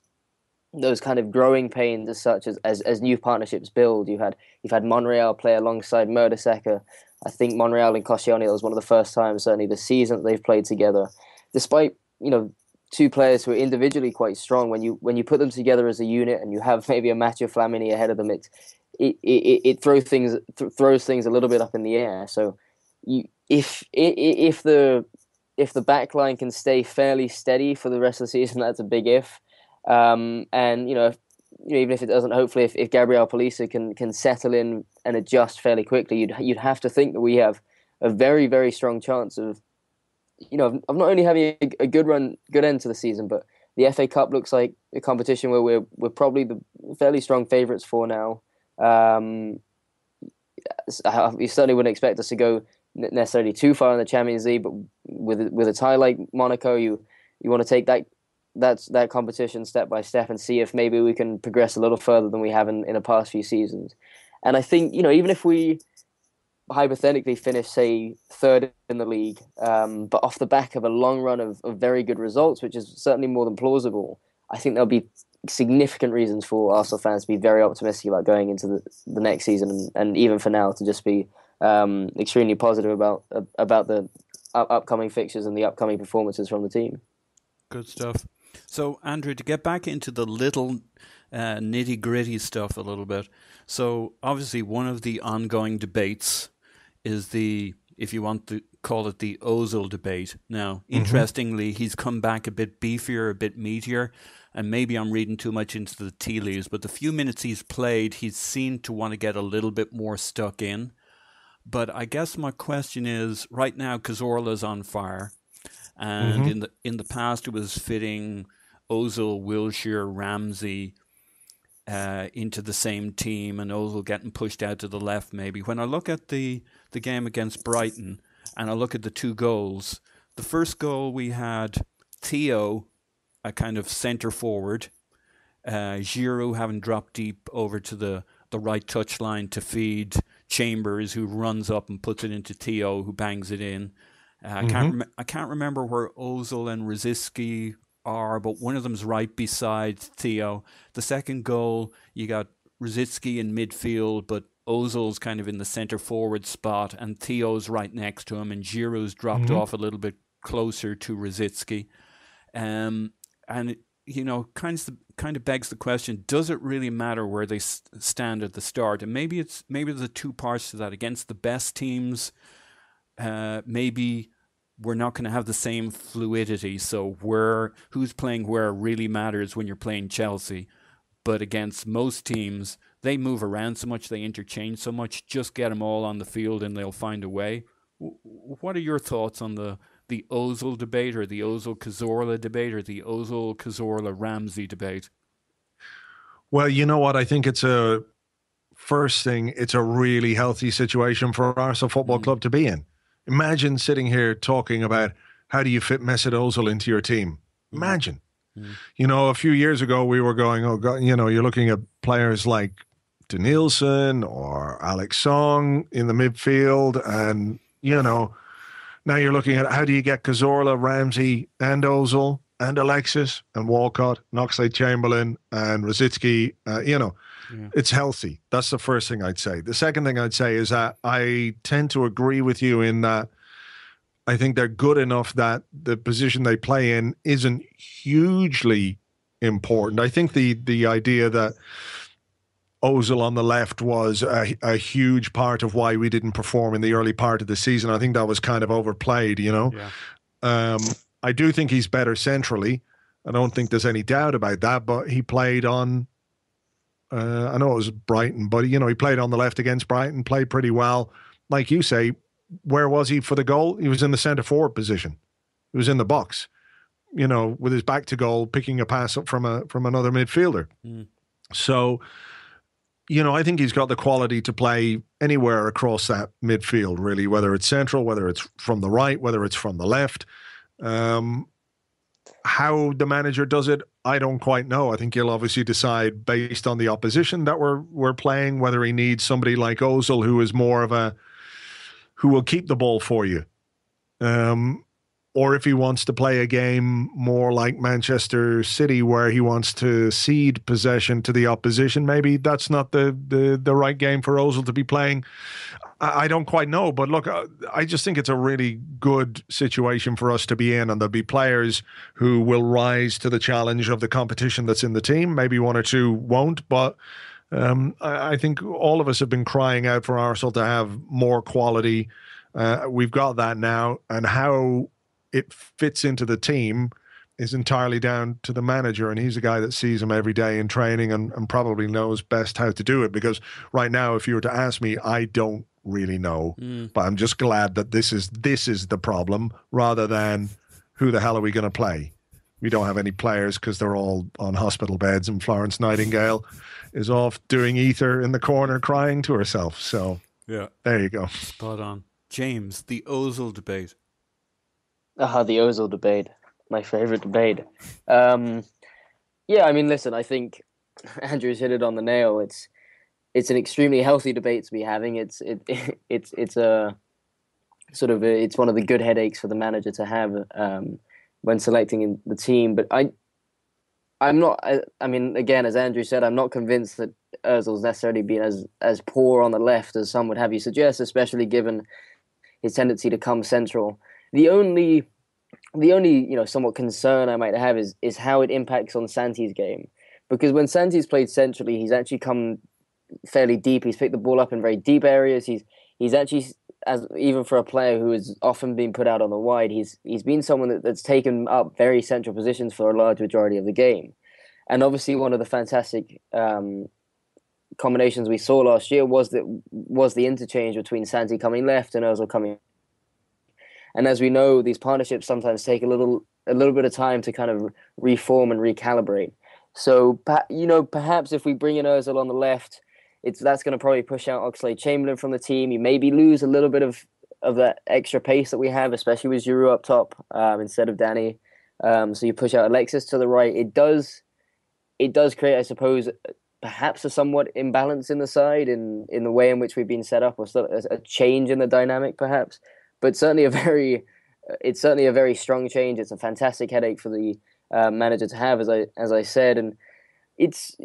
kind of growing pains as such as new partnerships build. You've had Monreal play alongside Mertesacker. I think Monreal and Koscielny, was one of the first times certainly this season that they've played together. Despite two players who are individually quite strong, when you put them together as a unit and you have maybe a Mathieu Flamini ahead of them, it throws things a little bit up in the air. So if the back line can stay fairly steady for the rest of the season, that's a big if. And even if it doesn't, hopefully if Gabriel Bielik can settle in and adjust fairly quickly, you'd have to think that we have a very, very strong chance of not only having a good end to the season, but the FA Cup looks like a competition where we're probably the fairly strong favourites for now. You certainly wouldn't expect us to go necessarily too far in the Champions League, but with a tie like Monaco, you want to take that competition step by step and see if maybe we can progress a little further than we have in the past few seasons. And I think even if we hypothetically finish, say, third in the league, but off the back of a long run of very good results, which is certainly more than plausible, I think there'll be significant reasons for Arsenal fans to be very optimistic about going into the next season, and even for now to just be extremely positive about the upcoming fixtures and the upcoming performances from the team. Good stuff. So, Andrew, to get back into the little nitty-gritty stuff a little bit. So, obviously, one of the ongoing debates is if you want to call it, the Ozil debate. Now, interestingly, he's come back a bit beefier, a bit meatier, and maybe I'm reading too much into the tea leaves, but the few minutes he's played, he's seemed to want to get a little bit more stuck in. But I guess my question is, right now, Cazorla's on fire. And in the past, it was fitting Ozil, Wilshere, Ramsey into the same team, and Ozil getting pushed out to the left maybe. When I look at the game against Brighton and I look at the two goals, the first goal we had Theo, a kind of centre forward, Giroud having dropped deep over to the right touchline to feed Chambers, who runs up and puts it into Theo, who bangs it in. I can't remember where Ozil and Rosicky are, but one of them's right beside Theo. The second goal, you got Rosicky in midfield, but Ozil's kind of in the centre forward spot, and Theo's right next to him, and Giroud's dropped off a little bit closer to Rosicky. And it, kind of begs the question: does it really matter where they stand at the start? And maybe there's two parts to that. Against the best teams, maybe we're not going to have the same fluidity. So who's playing where really matters when you're playing Chelsea. But against most teams, they move around so much, they interchange so much. Just get them all on the field and they'll find a way. What are your thoughts on the Ozil debate, or the Ozil-Cazorla debate, or the Ozil-Cazorla-Ramsey debate? Well, you know what? I think it's a really healthy situation for Arsenal Football Club to be in. Imagine sitting here talking about how do you fit Mesut Ozil into your team. Imagine. A few years ago we were going, oh God, you're looking at players like Denilson or Alex Song in the midfield, and now you're looking at how do you get Cazorla, Ramsey, and Ozil, and Alexis, and Walcott, and Oxlade-Chamberlain, and Rosicky. It's healthy. That's the first thing I'd say. The second thing I'd say is that I tend to agree with you in that I think they're good enough that the position they play in isn't hugely important. I think the idea that Ozil on the left was a huge part of why we didn't perform in the early part of the season, I think that was kind of overplayed, I do think he's better centrally. I don't think there's any doubt about that, but he played on, I know it was Brighton, but he played on the left against Brighton, played pretty well. Like you say, where was he for the goal? He was in the centre forward position. He was in the box, with his back to goal, picking a pass up from another midfielder. So, I think he's got the quality to play anywhere across that midfield, really, whether it's central, whether it's from the right, whether it's from the left. How the manager does it, I don't quite know. I think he'll obviously decide based on the opposition that we're playing, whether he needs somebody like Ozil who is more of who will keep the ball for you. or if he wants to play a game more like Manchester City, where he wants to cede possession to the opposition. Maybe that's not the right game for Ozil to be playing. I don't quite know, but look, I just think it's a really good situation for us to be in, and there'll be players who will rise to the challenge of the competition that's in the team. Maybe one or two won't, but I think all of us have been crying out for Arsenal to have more quality. We've got that now, and how it fits into the team is entirely down to the manager, and he's a guy that sees him every day in training and probably knows best how to do it, because right now, if you were to ask me, I don't really know, but I'm just glad that this is the problem rather than who the hell are we going to play. We don't have any players because they're all on hospital beds, and Florence Nightingale is off doing ether in the corner crying to herself. So yeah, there you go. Spot on. James, the Ozil debate. The Ozil debate, my favorite debate. Yeah, I mean, listen, I think Andrew's hit it on the nail. It's an extremely healthy debate to be having. It's a sort of it's one of the good headaches for the manager to have when selecting the team. But I'm not. I mean, again, as Andrew said, I'm not convinced that Ozil's necessarily been as poor on the left as some would have you suggest, especially given his tendency to come central. The only somewhat concern I might have is how it impacts on Santi's game, because when Santi's played centrally, he's actually come fairly deep. He's picked the ball up in very deep areas. He's actually, as even for a player who has often been put out on the wide, he's been someone that's taken up very central positions for a large majority of the game. And obviously, one of the fantastic combinations we saw last year was the interchange between Santi coming left and Ozil coming. And as we know, these partnerships sometimes take a little bit of time to kind of reform and recalibrate. So perhaps if we bring in Ozil on the left, that's going to probably push out Oxlade-Chamberlain from the team. You maybe lose a little bit of that extra pace that we have, especially with Giroud up top instead of Danny. So you push out Alexis to the right. It does create, I suppose, perhaps a somewhat imbalance in the side in the way in which we've been set up, or a change in the dynamic, perhaps. But certainly it's certainly a very strong change. It's a fantastic headache for the manager to have, as I said, and it's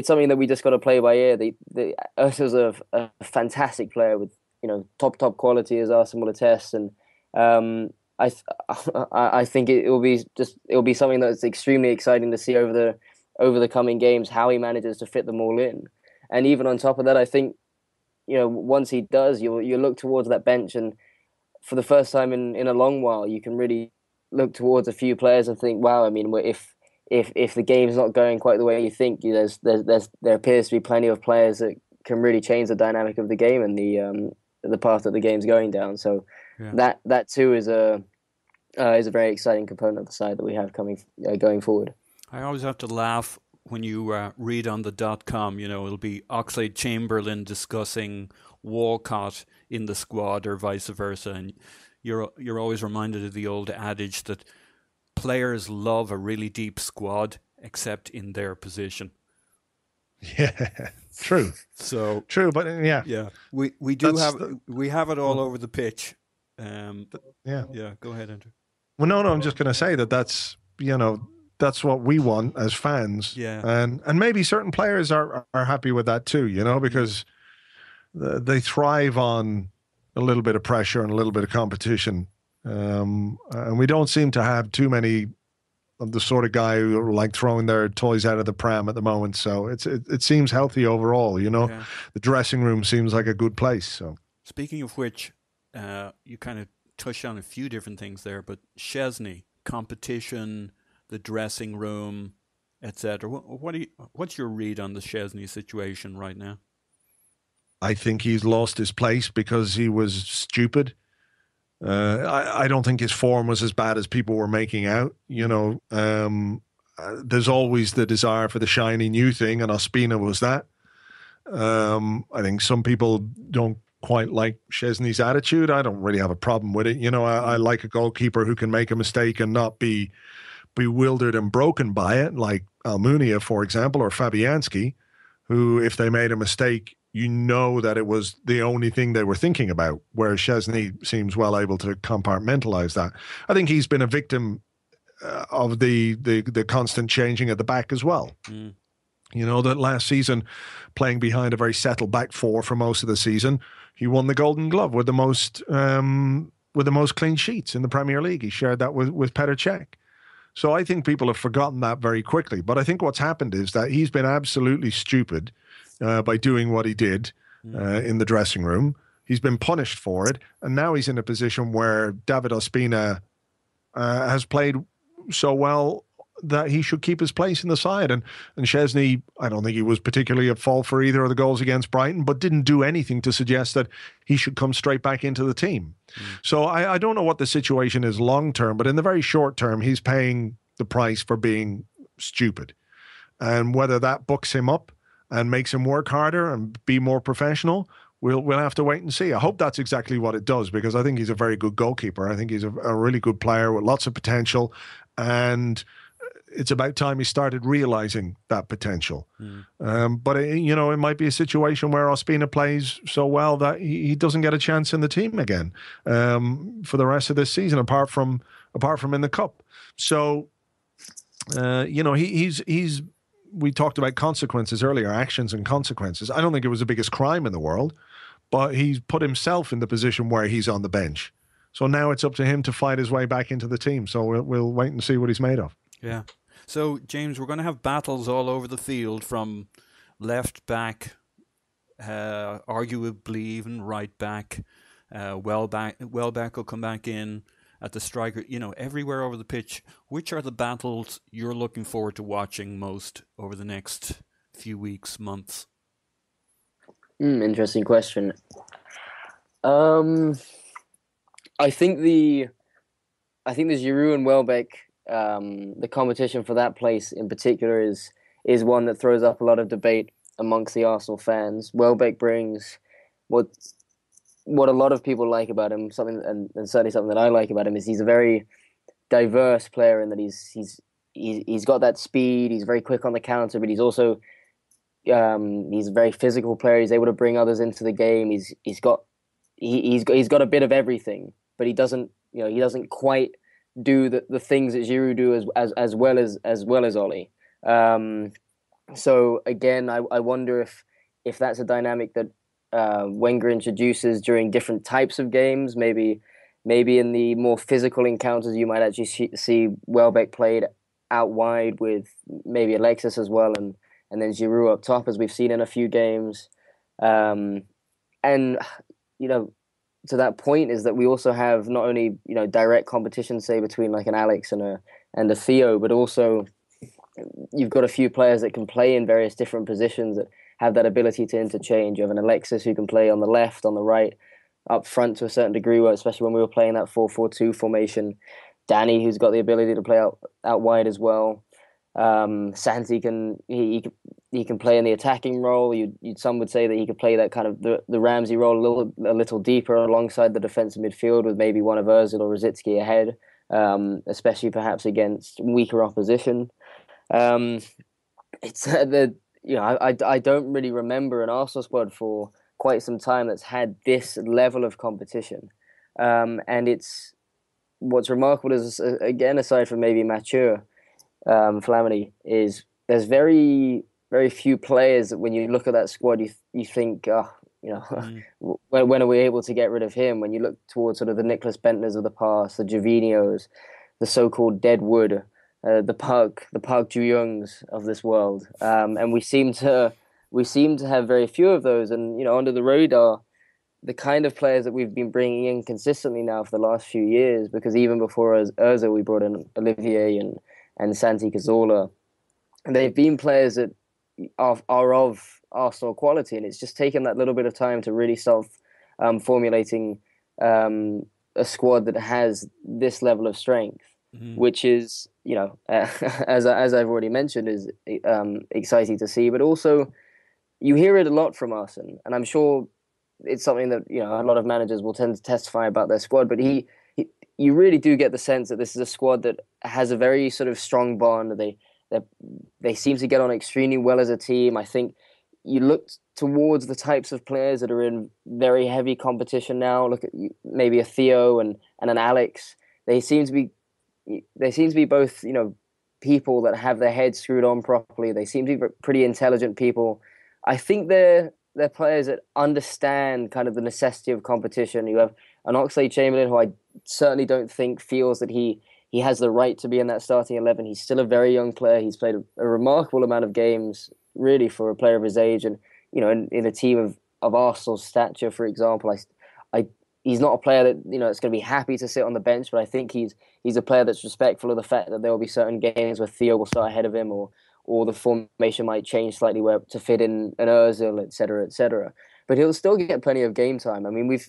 something that we just got to play by ear. Ozil's a fantastic player with top quality, as Arsenal will attest, and I think it'll be something that's extremely exciting to see over the coming games, how he manages to fit them all in. And even on top of that, I think once he does, you look towards that bench, and for the first time in a long while, you can really look towards a few players and think, wow, I mean, if the game's not going quite the way you think, there appears to be plenty of players that can really change the dynamic of the game and the path that the game's going down. So that too is a very exciting component of the side that we have going forward. I always have to laugh when you read on the .com, it'll be Oxlade-Chamberlain discussing Walcott in the squad or vice versa, and you're always reminded of the old adage that players love a really deep squad except in their position. Yeah, true. So true, but yeah, we have it all over the pitch. Yeah. Go ahead, Andrew. Well, no, I'm just going to say that's what we want as fans. Yeah, and maybe certain players are happy with that too. Because they thrive on a little bit of pressure and a little bit of competition. And we don't seem to have too many of the sort of guy who are like throwing their toys out of the pram at the moment. So it seems healthy overall, The dressing room seems like a good place. So speaking of which, you kind of touched on a few different things there, but Szczesny, competition, the dressing room, etc. What's your read on the Szczesny situation right now? I think he's lost his place because he was stupid. I don't think his form was as bad as people were making out. There's always the desire for the shiny new thing, and Ospina was that. I think some people don't quite like Szczesny's attitude. I don't really have a problem with it. I like a goalkeeper who can make a mistake and not be bewildered and broken by it, like Almunia, for example, or Fabianski, who, if they made a mistake, you know that it was the only thing they were thinking about, whereas Szczesny seems well able to compartmentalize that. I think he's been a victim of the constant changing at the back as well. You know, that last season, playing behind a very settled back four for most of the season, he won the Golden Glove with the most clean sheets in the Premier League. He shared that with Petr Cech. So I think people have forgotten that very quickly. But I think what's happened is that he's been absolutely stupid by doing what he did in the dressing room. He's been punished for it. And now he's in a position where David Ospina has played so well that he should keep his place in the side. And Szczesny, I don't think he was particularly at fault for either of the goals against Brighton, but didn't do anything to suggest that he should come straight back into the team. So I don't know what the situation is long term, but in the very short term, he's paying the price for being stupid. And whether that bucks him up and makes him work harder and be more professional, we'll have to wait and see. I hope that's exactly what it does, because I think he's a very good goalkeeper. I think he's a really good player with lots of potential, and it's about time he started realizing that potential. But, it might be a situation where Ospina plays so well that he doesn't get a chance in the team again for the rest of this season, apart from in the Cup. So, he's we talked about consequences earlier, actions and consequences. I don't think it was the biggest crime in the world, but he's put himself in the position where he's on the bench. So now it's up to him to fight his way back into the team. So we'll wait and see what he's made of. Yeah. So, James, we're going to have battles all over the field, from left back, arguably even right back, Welbeck will come back in at the striker, everywhere over the pitch. Which are the battles you're looking forward to watching most over the next few weeks, months? Interesting question. I think the Giroud and Welbeck, the competition for that place in particular is one that throws up a lot of debate amongst the Arsenal fans. Welbeck brings what a lot of people like about him, and certainly something that I like about him, is he's a very diverse player in that he's got that speed. He's very quick on the counter, but he's also he's a very physical player. He's able to bring others into the game. He's got a bit of everything, but he doesn't quite do the things that Giroud do as well as Oli. So again, I wonder if that's a dynamic that Wenger introduces during different types of games. Maybe in the more physical encounters, you might actually see Welbeck played out wide with maybe Alexis as well, and then Giroud up top, as we've seen in a few games. And to that point is that we also have not only direct competition, say between like an Alex and a Theo, but also you've got a few players that can play in various different positions that have that ability to interchange. You have an Alexis who can play on the left, on the right, up front to a certain degree, especially when we were playing that 4-4-2 formation. Danny, who's got the ability to play out wide as well. Santi can play in the attacking role. Some would say that he could play that kind of the Ramsey role a little deeper alongside the defensive midfield, with maybe one of Ozil or Rosicky ahead, especially perhaps against weaker opposition. It's I don't really remember an Arsenal squad for quite some time that's had this level of competition, and it's what's remarkable is, again, aside from maybe Mathieu Flamini, is there's very, very few players that when you look at that squad, you think, when are we able to get rid of him? When you look towards sort of the Nicholas Bentners of the past, the Jovinios, the so-called dead wood, the Park Ju-youngs of this world, and we seem to have very few of those. And under the radar, the kind of players that we've been bringing in consistently now for the last few years, because even before Ozil, we brought in Olivier and Santi Cazorla, and they've been players that are of Arsenal quality, and it's just taken that little bit of time to really start formulating a squad that has this level of strength, which is, as I've already mentioned, is exciting to see. But also, you hear it a lot from us, and I'm sure it's something that a lot of managers will tend to testify about their squad. But you really do get the sense that this is a squad that has a very sort of strong bond. They seem to get on extremely well as a team. I think you look towards the types of players that are in very heavy competition now. Look at maybe a Theo and an Alex. They seem to be both, people that have their heads screwed on properly. They seem to be pretty intelligent people. I think they're players that understand kind of the necessity of competition. You have an Oxlade-Chamberlain, who I certainly don't think feels that he has the right to be in that starting 11. He's still a very young player. He's played a remarkable amount of games, really, for a player of his age. And, in a team of Arsenal's stature, for example, he's not a player that, that's going to be happy to sit on the bench, but I think he's a player that's respectful of the fact that there will be certain games where Theo will start ahead of him, or the formation might change slightly where to fit in an Ozil, et cetera, et cetera. But he'll still get plenty of game time. I mean,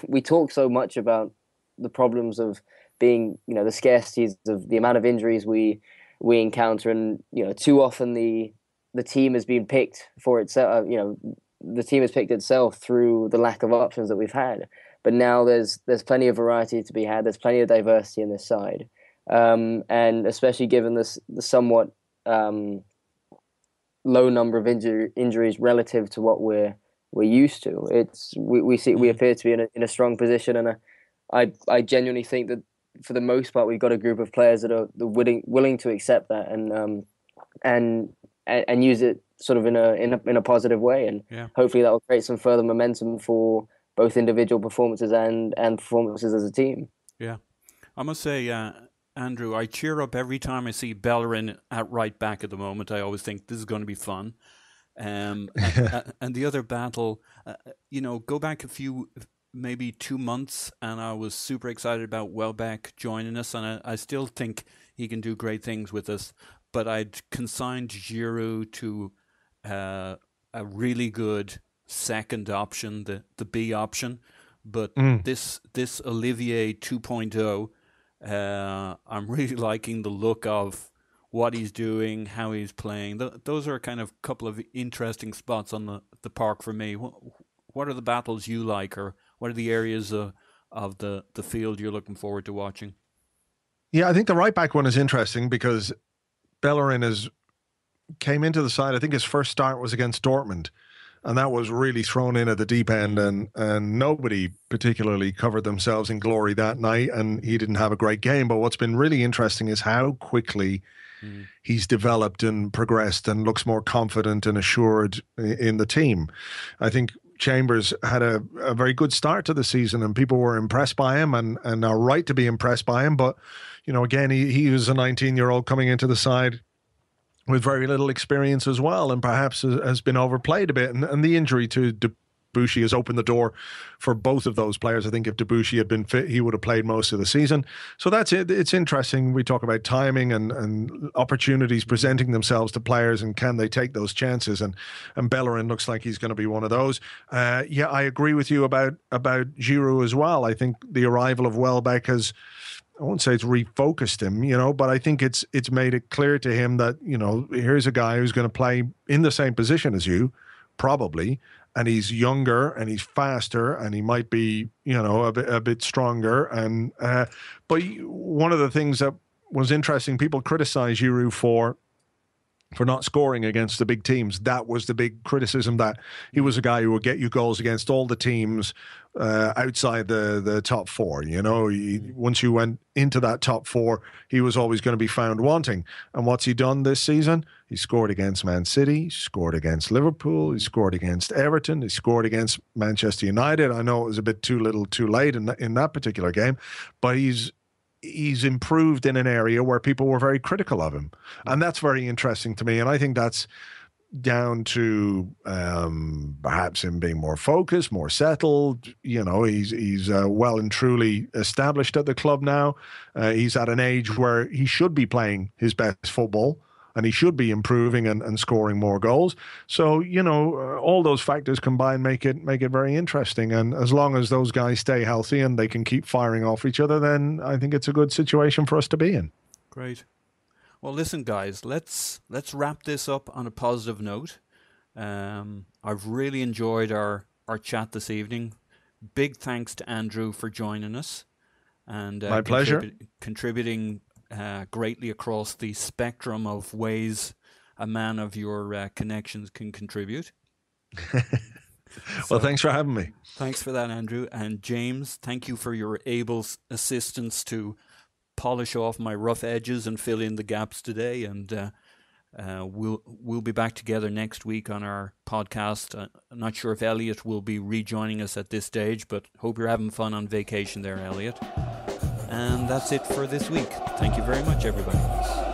we talk so much about the problems of being, the scarcities of the amount of injuries we encounter, and too often the team has been picked for itself. The team has picked itself through the lack of options that we've had. But now there's plenty of variety to be had. There's plenty of diversity in this side, and especially given the somewhat low number of injuries relative to what we're used to, we appear to be in a strong position, and I genuinely think that for the most part we've got a group of players that are willing to accept that and use it sort of in a positive way, and hopefully that will create some further momentum for both individual performances and performances as a team. Yeah, I must say, Andrew, I cheer up every time I see Bellerin at right back at the moment. I always think this is going to be fun. And the other battle, go back maybe 2 months, and I was super excited about Welbeck joining us, and I still think he can do great things with us. But I'd consigned Giroud to a really good second option, the B option. But this Olivier 2.0, I'm really liking the look of what he's doing, how he's playing. Those are kind of a couple of interesting spots on the park for me. What are the battles you like, or what are the areas of the field you're looking forward to watching? Yeah, I think the right back one is interesting because Bellerin came into the side. I think his first start was against Dortmund, and that was really thrown in at the deep end, and nobody particularly covered themselves in glory that night, and he didn't have a great game. But what's been really interesting is how quickly he's developed and progressed and looks more confident and assured in the team. I think Chambers had a very good start to the season, and people were impressed by him and are right to be impressed by him. But, again, he was a 19-year-old coming into the side with very little experience as well, and perhaps has been overplayed a bit. And the injury to Debuchy has opened the door for both of those players. I think if Debuchy had been fit, he would have played most of the season. So that's it. It's interesting. We talk about timing and opportunities presenting themselves to players, and can they take those chances? And Bellerin looks like he's going to be one of those. Yeah, I agree with you about Giroud as well. I think the arrival of Welbeck has, I won't say it's refocused him, but I think it's made it clear to him that, here's a guy who's going to play in the same position as you, probably, and he's younger and he's faster and he might be, a bit stronger. And but one of the things that was interesting, people criticize Giroud for not scoring against the big teams. That was the big criticism, that he was a guy who would get you goals against all the teams outside the top four. Once you went into that top four, he was always going to be found wanting. And what's he done this season? He scored against Man City, he scored against Liverpool, he scored against Everton, he scored against Manchester United. I know it was a bit too little too late in that particular game, but he's improved in an area where people were very critical of him. And that's very interesting to me. And I think that's down to perhaps him being more focused, more settled. He's well and truly established at the club now. He's at an age where he should be playing his best football, and he should be improving and scoring more goals. So, all those factors combined make it very interesting. And as long as those guys stay healthy and they can keep firing off each other, then I think it's a good situation for us to be in. Great. Well, listen, guys, let's wrap this up on a positive note. I've really enjoyed our chat this evening. Big thanks to Andrew for joining us. And my pleasure. Contributing greatly across the spectrum of ways a man of your connections can contribute. Well, thanks for having me. Thanks for that, Andrew. And James, thank you for your able assistance to polish off my rough edges and fill in the gaps today. And we'll be back together next week on our podcast. I'm not sure if Elliot will be rejoining us at this stage, but hope you're having fun on vacation there, Elliot. And that's it for this week. Thank you very much, everybody.